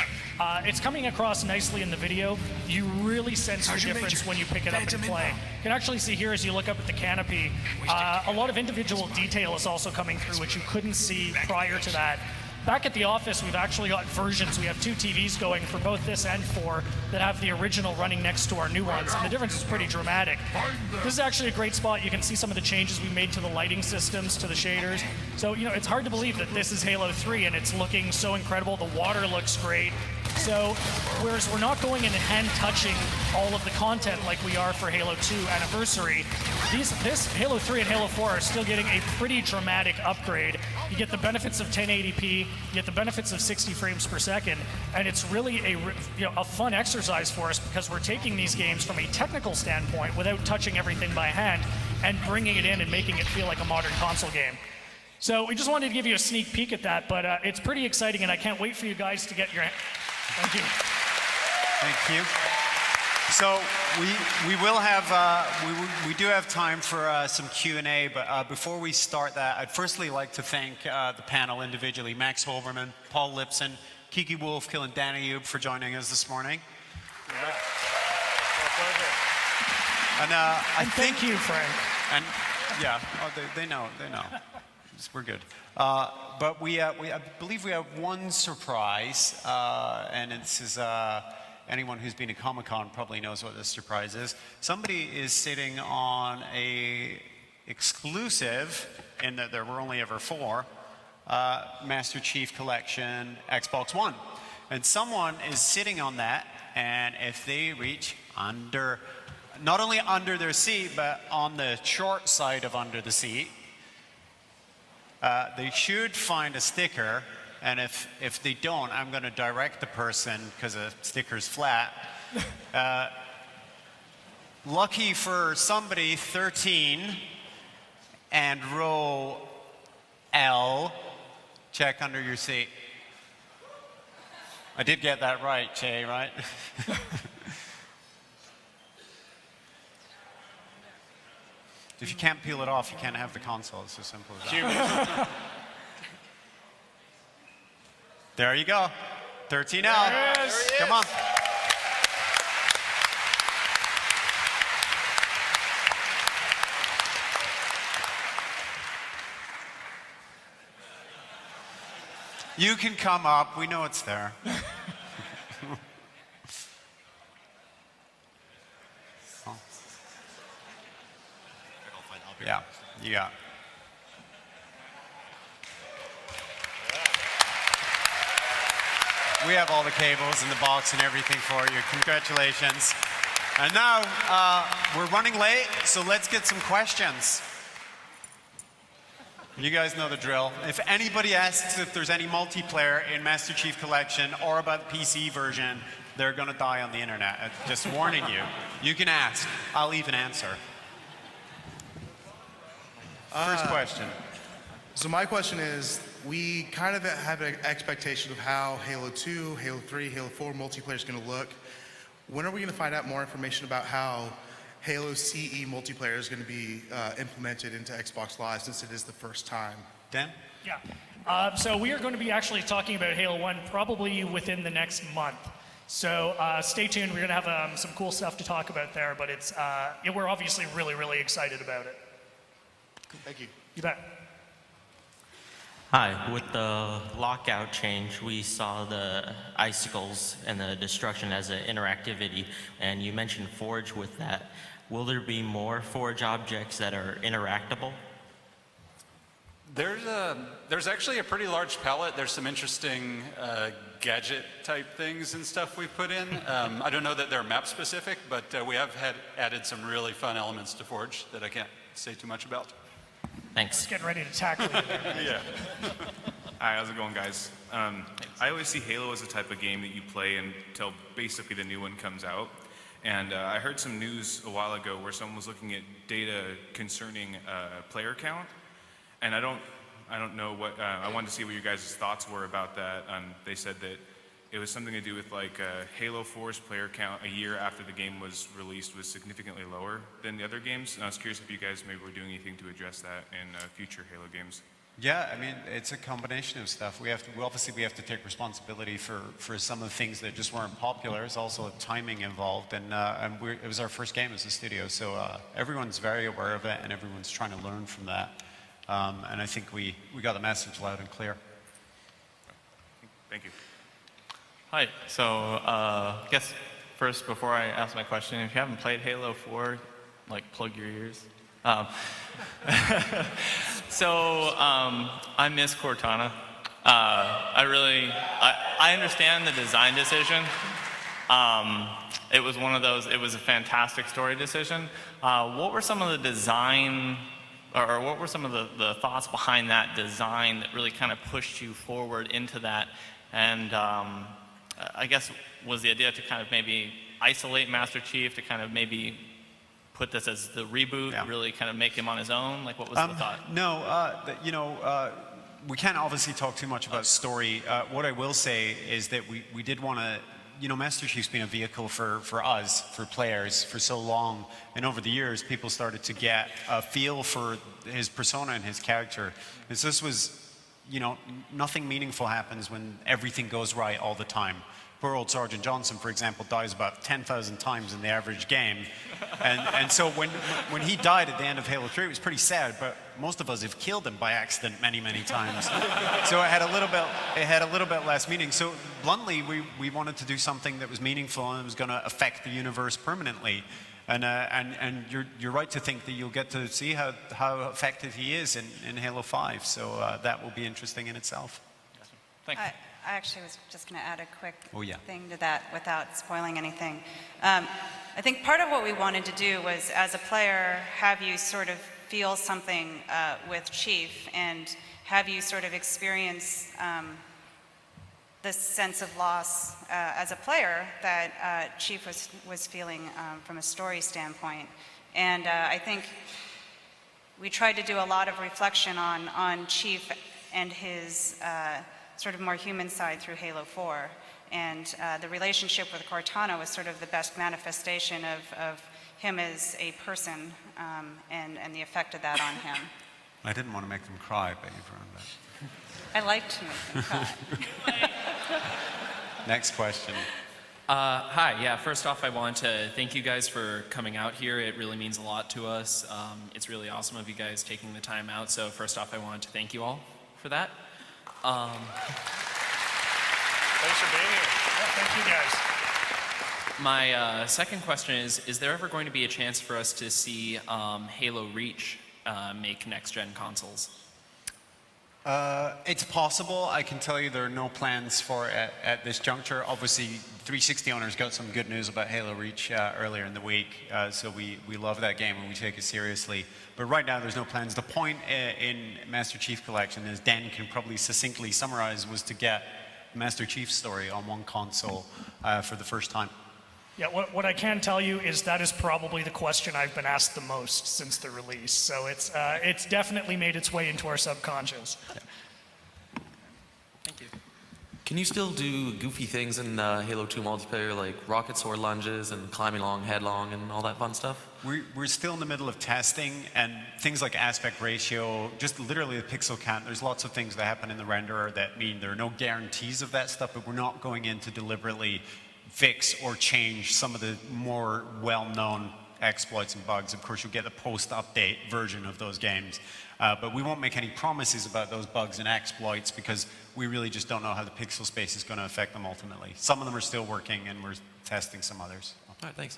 It's coming across nicely in the video. You really sense the difference when you pick it up and play. You can actually see here as you look up at the canopy, a lot of individual detail is also coming through, which you couldn't see prior to that. Back at the office, we've actually got versions. We have 2 TVs going for both this and 4 that have the original running next to our new ones, and the difference is pretty dramatic. This is actually a great spot. You can see some of the changes we made to the lighting systems, to the shaders. So, you know, it's hard to believe that this is Halo 3 and it's looking so incredible. The water looks great. So, whereas we're not going in and hand-touching all of the content like we are for Halo 2 Anniversary, this Halo 3 and Halo 4 are still getting a pretty dramatic upgrade. You get the benefits of 1080p, you get the benefits of 60 frames per second, and it's really a fun exercise for us, because we're taking these games from a technical standpoint without touching everything by hand and bringing it in and making it feel like a modern console game. So we just wanted to give you a sneak peek at that, but it's pretty exciting, and I can't wait for you guys to get your... Thank you. Thank you. So we will have we do have time for some Q&A, but before we start that, I'd firstly like to thank the panel individually: Max Hoberman, Paul Lipson, Kiki Wolfkill, and Danny Yoop for joining us this morning. And thank you, Frank. And yeah, they know. We're good. But I believe we have one surprise, and this is anyone who's been to Comic-Con probably knows what this surprise is. Somebody is sitting on a exclusive, in that there were only ever 4, Master Chief Collection Xbox One. And someone is sitting on that, and if they reach under, not only under their seat, but on the short side of under the seat, they should find a sticker. And if they don't, I'm going to direct the person, because the sticker's flat. Lucky for somebody, 13 and row L, check under your seat. I did get that right, Jay, right? If you can't peel it off, you can't have the console. It's as simple as that. There you go. 13L. Come on. You can come up. We know it's there. Yeah, you got it. We have all the cables in the box and everything for you. Congratulations. And now, we're running late, so let's get some questions. You guys know the drill. If anybody asks if there's any multiplayer in Master Chief Collection or about the PC version, they're going to die on the internet. Just warning you. You can ask. I'll even answer. First question. So my question is, we kind of have an expectation of how Halo 2, Halo 3, Halo 4 multiplayer is going to look. When are we going to find out more information about how Halo CE multiplayer is going to be implemented into Xbox Live, since it is the first time? Dan? Yeah. So we are going to be actually talking about Halo 1 probably within the next month. So stay tuned. We're going to have some cool stuff to talk about there, but it's we're obviously really, really excited about it. Thank you. You bet. Hi, with the lockout change, we saw the icicles and the destruction as an interactivity, and you mentioned Forge with that. Will there be more Forge objects that are interactable? There's actually a pretty large palette. There's some interesting gadget type things and stuff we put in. I don't know that they're map specific, but we have added some really fun elements to Forge that I can't say too much about. Thanks. Just getting ready to tackle you there. Yeah. Hi, how's it going, guys? I always see Halo as a type of game that you play until basically the new one comes out. And I heard some news a while ago where someone was looking at data concerning player count. And I don't know what, I wanted to see what your guys' thoughts were about that. They said that it was something to do with like Halo 4's player count a year after the game was released was significantly lower than the other games. And I was curious if you guys maybe were doing anything to address that in future Halo games. Yeah, I mean, it's a combination of stuff. We have to take responsibility for some of the things that just weren't popular. There's also timing involved, and it was our first game as a studio, so everyone's very aware of it, and everyone's trying to learn from that. And I think we got the message loud and clear. Thank you. Hi, so I guess first, before I ask my question, if you haven't played Halo 4, like, plug your ears. I miss Cortana. I understand the design decision. It was one of those, it was a fantastic story decision. What were some of the design, or what were some of the thoughts behind that design that really kind of pushed you forward into that? And I guess was the idea to kind of maybe isolate Master Chief, to kind of maybe put this as the reboot, really kind of make him on his own? Like, what was the thought? No, we can't obviously talk too much about story. What I will say is that we did want to, Master Chief's been a vehicle for us, for players, for so long. And over the years, people started to get a feel for his persona and his character. And so this was, nothing meaningful happens when everything goes right all the time. poor old Sergeant Johnson, for example, dies about 10,000 times in the average game. And so when he died at the end of Halo 3, it was pretty sad, but most of us have killed him by accident many, many times. So it had a little bit less meaning. So bluntly, we wanted to do something that was meaningful and was going to affect the universe permanently. And you're right to think that you'll get to see how effective he is in Halo 5. So that will be interesting in itself. I actually was just going to add a quick Oh, yeah. thing to that without spoiling anything. I think part of what we wanted to do was, as a player, have you sort of feel something with Chief and have you sort of experience this sense of loss as a player that Chief was feeling from a story standpoint. And I think we tried to do a lot of reflection on Chief and his sort of more human side through Halo 4. And the relationship with Cortana was sort of the best manifestation of him as a person and the effect of that on him. I didn't want to make them cry, but you've ruined that. I like to make them cry. Next question. Hi, yeah, first off, I want to thank you guys for coming out here. It really means a lot to us. It's really awesome of you guys taking the time out. So first off, I want to thank you all for that. Thanks for being here. Yeah, thank you guys. My second question is there ever going to be a chance for us to see Halo Reach make next-gen consoles? It's possible. I can tell you there are no plans for it at this juncture. Obviously, 360 owners got some good news about Halo Reach earlier in the week, so we love that game and we take it seriously. But right now, there's no plans. The point in Master Chief Collection, as Dan can probably succinctly summarize, was to get Master Chief's story on one console for the first time. Yeah, what I can tell you is that is probably the question I've been asked the most since the release. So it's definitely made its way into our subconscious. Yeah. Thank you. Can you still do goofy things in Halo 2 multiplayer, like rocket sword lunges and climbing along headlong and all that fun stuff? We're still in the middle of testing, and things like aspect ratio, just literally the pixel count, there's lots of things that happen in the renderer that mean there are no guarantees of that stuff, but we're not going in to deliberately fix or change some of the more well-known exploits and bugs. Of course, you'll get the post-update version of those games. But we won't make any promises about those bugs and exploits because we really just don't know how the pixel space is going to affect them ultimately. Some of them are still working, and we're testing some others. All right, thanks.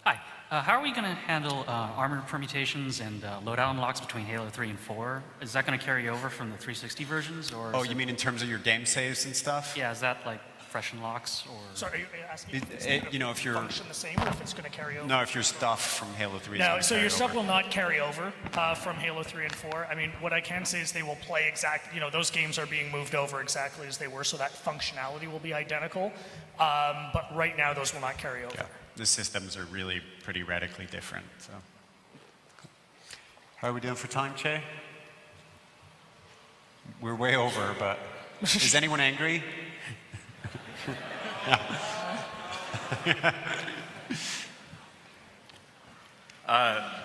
Hi. How are we going to handle armor permutations and loadout unlocks between Halo 3 and 4? Is that going to carry over from the 360 versions? Or oh, you mean in terms of your game saves and stuff? Yeah, is that like fresh unlocks? Or sorry, are you asking if you're function the same or if it's going to carry over? No, if your stuff from Halo 3 is No, going to so carry your stuff over. will not carry over from Halo 3 and 4. I mean, what I can say is they will play exactly, those games are being moved over exactly as they were, so that functionality will be identical. But right now, those will not carry over. Yeah. The systems are really pretty radically different. So, how are we doing for time, Che? We're way over, but is anyone angry?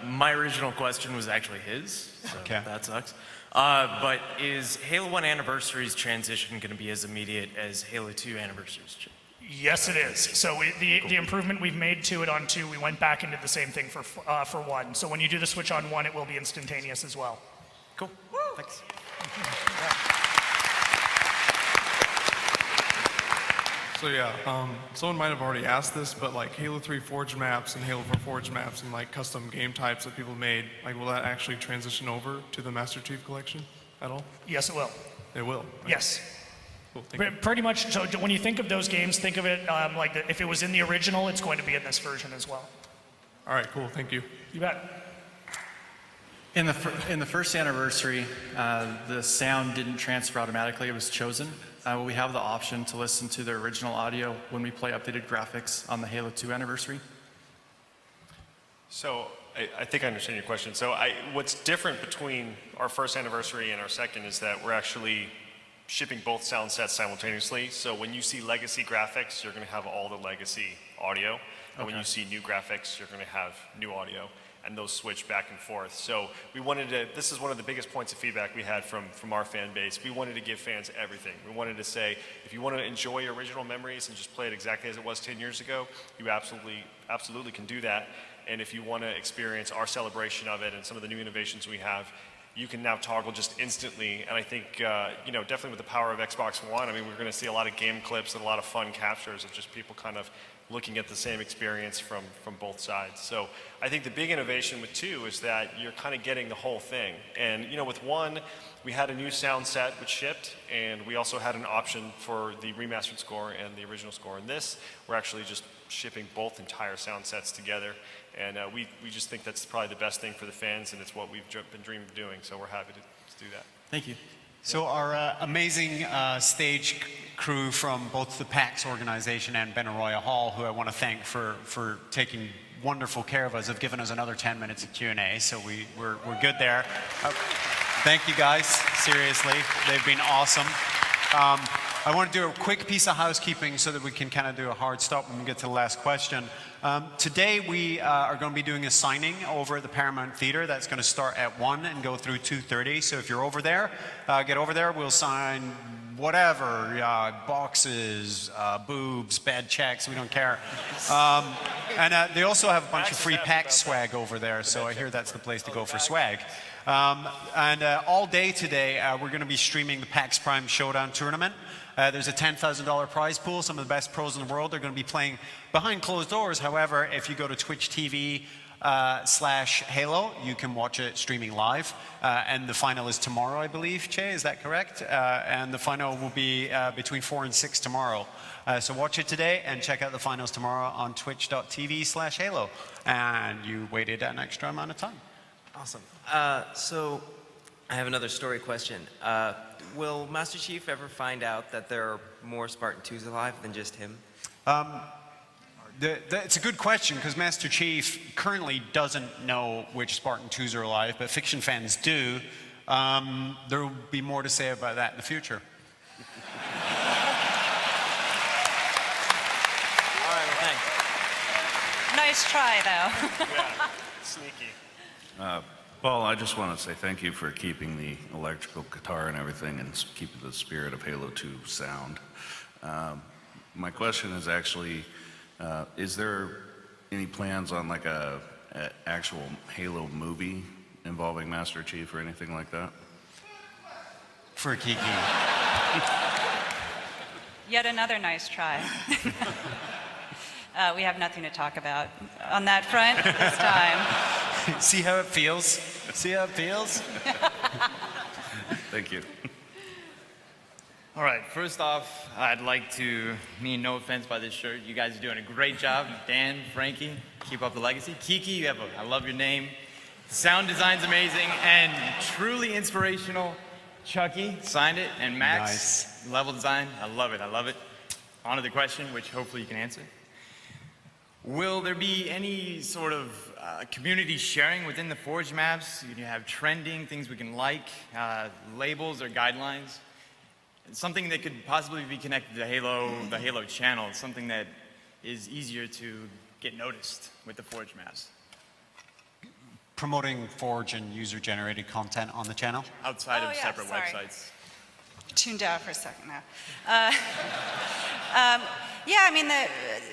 My original question was actually his, so okay. That sucks. But is Halo 1 Anniversary's transition going to be as immediate as Halo 2 Anniversary's? Yes, it is. So the improvement we've made to it on 2, we went back and did the same thing for 1. So when you do the switch on 1, it will be instantaneous as well. Cool. Thanks. So yeah, someone might have already asked this, but like Halo 3 Forge maps and Halo 4 Forge maps and like custom game types that people made, like will that actually transition over to the Master Chief Collection at all? Yes, it will. It will? Right. Yes. Cool, thank you. Pretty much, so when you think of those games, think of it if it was in the original, it's going to be in this version as well. All right, cool, thank you. You bet. In the first anniversary, the sound didn't transfer automatically, it was chosen. We have the option to listen to the original audio when we play updated graphics on the Halo 2 anniversary. So I think I understand your question. So what's different between our first anniversary and our second is that we're actually shipping both sound sets simultaneously. So when you see legacy graphics, you're going to have all the legacy audio. And when you see new graphics, you're going to have new audio. and those switch back and forth. So we wanted to, this is one of the biggest points of feedback we had from our fan base. We wanted to give fans everything. We wanted to say, if you want to enjoy your original memories and just play it exactly as it was 10 years ago, you absolutely can do that. And if you want to experience our celebration of it and some of the new innovations we have, you can now toggle just instantly. And I think, definitely with the power of Xbox One, I mean, we're going to see a lot of game clips and a lot of fun captures of just people kind of looking at the same experience from both sides. So I think the big innovation with 2 is that you're kind of getting the whole thing. And, with 1, we had a new sound set which shipped, and we also had an option for the remastered score and the original score. And this, we're actually just shipping both entire sound sets together. And we just think that's probably the best thing for the fans, and it's what we've been dreaming of doing, so we're happy to do that. Thank you. So our amazing stage crew from both the PAX organization and Benaroya Hall, who I want to thank for taking wonderful care of us, have given us another 10 minutes of Q&A, so we're good there. Thank you guys, seriously, they've been awesome. I want to do a quick piece of housekeeping so that we can kind of do a hard stop when we get to the last question. Today we are going to be doing a signing over at the Paramount Theater. That's going to start at 1 and go through 2:30. So if you're over there, get over there. We'll sign whatever, boxes, boobs, bad checks, we don't care. And they also have a bunch of free PAX swag over there, so I hear that's the place to go for swag. All day today, we're going to be streaming the PAX Prime Showdown Tournament. There's a $10,000 prize pool. Some of the best pros in the world are going to be playing behind closed doors. However, if you go to Twitch TV /Halo, you can watch it streaming live. And the final is tomorrow, I believe, Che, is that correct? And the final will be between 4 and 6 tomorrow. So watch it today and check out the finals tomorrow on twitch.tv/Halo. And you waited an extra amount of time. Awesome. So I have another story question. Will Master Chief ever find out that there are more Spartan 2s alive than just him? It's a good question, because Master Chief currently doesn't know which Spartan 2s are alive, but fiction fans do. There will be more to say about that in the future. All right, well, thanks. Nice try, though. Yeah, sneaky. Paul, I just want to say thank you for keeping the electrical guitar and everything and keeping the spirit of Halo 2 sound. My question is actually, is there any plans on like a actual Halo movie involving Master Chief or anything like that? For Kiki. Yet another nice try. We have nothing to talk about on that front this time. See how it feels? See how it feels? Thank you. All right, first off, I'd like to mean no offense by this shirt. You guys are doing a great job. Dan, Frankie, keep up the legacy. Kiki, I love your name. The sound design's amazing and truly inspirational. Chucky signed it, and Max, level design, I love it, I love it. On to the question, which hopefully you can answer. Will there be any sort of community sharing within the Forge maps? You have trending, things we can like, labels or guidelines? Something that could possibly be connected to the Halo channel, something that is easier to get noticed with the Forge maps. Promoting Forge and user-generated content on the channel? Outside of separate websites. Tuned out for a second now. Yeah, I mean, the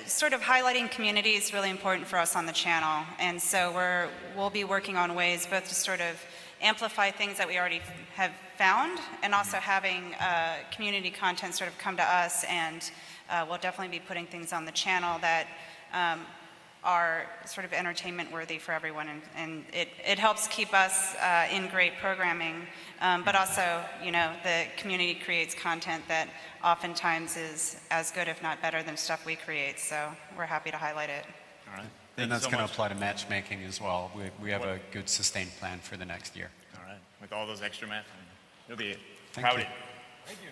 sort of highlighting community is really important for us on the channel, and so we'll be working on ways both to sort of amplify things that we already have found, and also having community content sort of come to us, and we'll definitely be putting things on the channel that are sort of entertainment worthy for everyone, and it helps keep us in great programming, but also, the community creates content that oftentimes is as good, if not better, than stuff we create, so we're happy to highlight it. All right. And that's going to apply to matchmaking as well. We have a good sustained plan for the next year. All right. With all those extra maps, you'll be Thank proud. you. Thank you.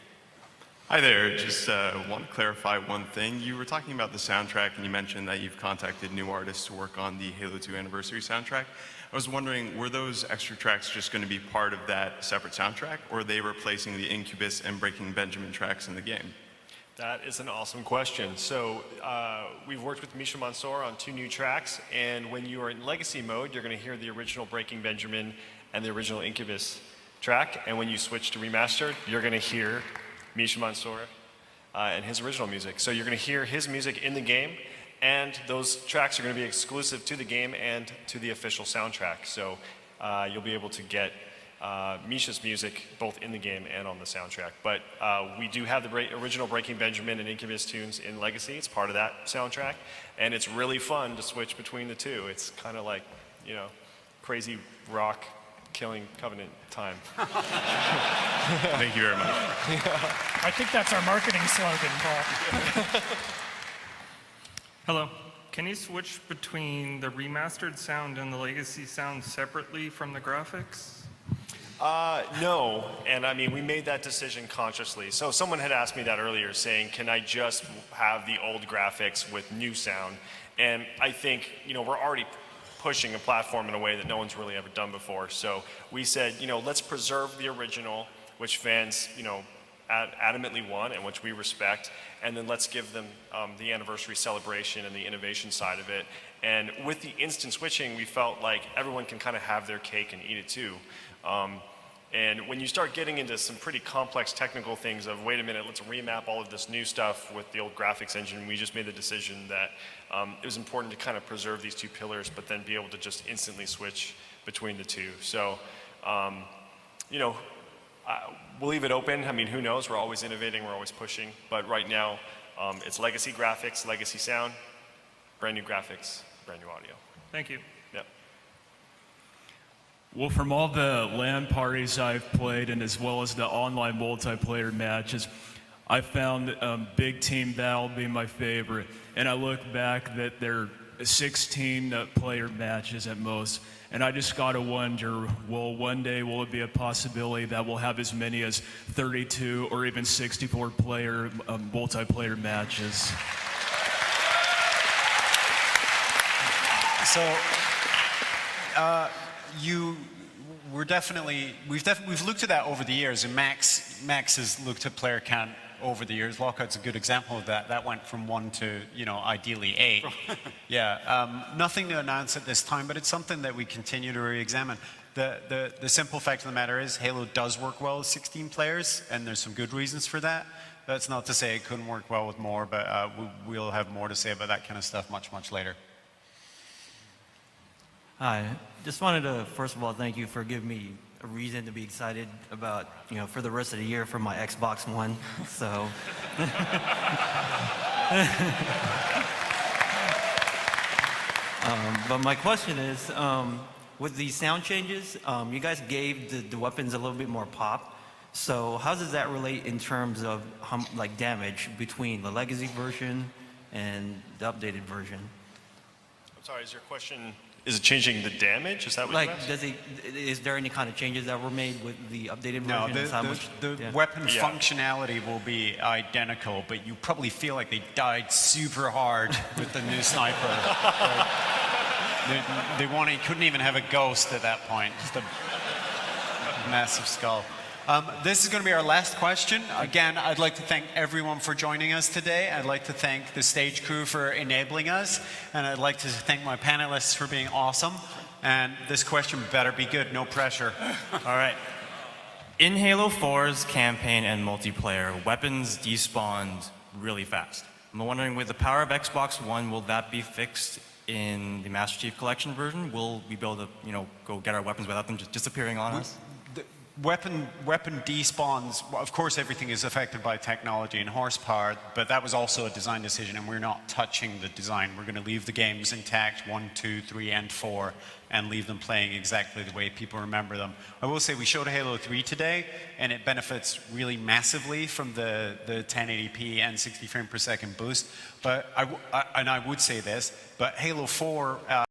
Hi there, just want to clarify one thing. You were talking about the soundtrack and you mentioned that you've contacted new artists to work on the Halo 2 anniversary soundtrack. I was wondering, were those extra tracks just going to be part of that separate soundtrack, or are they replacing the Incubus and Breaking Benjamin tracks in the game? That is an awesome question. So we've worked with Misha Mansour on 2 new tracks, and when you are in Legacy mode, you're going to hear the original Breaking Benjamin and the original Incubus track, and when you switch to Remastered, you're going to hear Misha Mansour and his original music. So you're going to hear his music in the game, and those tracks are going to be exclusive to the game and to the official soundtrack. So you'll be able to get Misha's music both in the game and on the soundtrack. But we do have the original Breaking Benjamin and Incubus tunes in Legacy. It's part of that soundtrack. And it's really fun to switch between the two. It's kind of like, you know, crazy rock killing Covenant time. Thank you very much. I think that's our marketing slogan, Paul. Hello. Can you switch between the remastered sound and the legacy sound separately from the graphics? No, and I mean, we made that decision consciously. So someone had asked me that earlier, saying, can I just have the old graphics with new sound? And I think, you know, we're already pushing a platform in a way that no one's really ever done before. So we said, you know, let's preserve the original, which fans, you know, adamantly want and which we respect, and then let's give them the anniversary celebration and the innovation side of it. And with the instant switching, we felt like everyone can kind of have their cake and eat it too. And when you start getting into some pretty complex technical things of, wait a minute, let's remap all of this new stuff with the old graphics engine, we just made the decision that it was important to kind of preserve these 2 pillars, but then be able to just instantly switch between the 2. So, you know, we'll leave it open. I mean, who knows? We're always innovating, we're always pushing. But right now, it's legacy graphics, legacy sound, brand new graphics, brand new audio. Thank you. Yep. Well, from all the LAN parties I've played, and as well as the online multiplayer matches, I found Big Team Battle being my favorite. And I look back that they're 16 player matches at most. And I just gotta wonder, well, one day will it be a possibility that we'll have as many as 32 or even 64 player multiplayer matches? So, we've looked at that over the years, and Max has looked at player count over the years. Lockout's a good example of that. That went from 1 to, you know, ideally 8. Yeah, nothing to announce at this time, but it's something that we continue to re-examine. The simple fact of the matter is Halo does work well with 16 players, and there's some good reasons for that. That's not to say it couldn't work well with more, but we'll have more to say about that kind of stuff much, much later. Hi, just wanted to first of all thank you for giving me a reason to be excited about, you know, for the rest of the year for my Xbox One. So, but my question is, with these sound changes, you guys gave the weapons a little bit more pop. So how does that relate in terms of like damage between the legacy version and the updated version? I'm sorry, is your question, is it changing the damage? Is that what like, you asked? is there any kind of changes that were made with the updated version? No, the weapon functionality will be identical, but you probably feel like they died super hard with the new sniper. They couldn't even have a ghost at that point. Just a massive skull. This is going to be our last question. Again, I'd like to thank everyone for joining us today. I'd like to thank the stage crew for enabling us. And I'd like to thank my panelists for being awesome. And this question better be good, no pressure. All right. In Halo 4's campaign and multiplayer, weapons despawned really fast. I'm wondering, with the power of Xbox One, will that be fixed in the Master Chief Collection version? Will we be able to, you know, go get our weapons without them just disappearing on us? Weapon despawns, well, of course everything is affected by technology and horsepower, but that was also a design decision, and we're not touching the design. We're going to leave the games intact, 1, 2, 3, and 4, and leave them playing exactly the way people remember them. I will say we showed Halo 3 today, and it benefits really massively from the 1080p and 60 frames per second boost. But I would say this, but Halo 4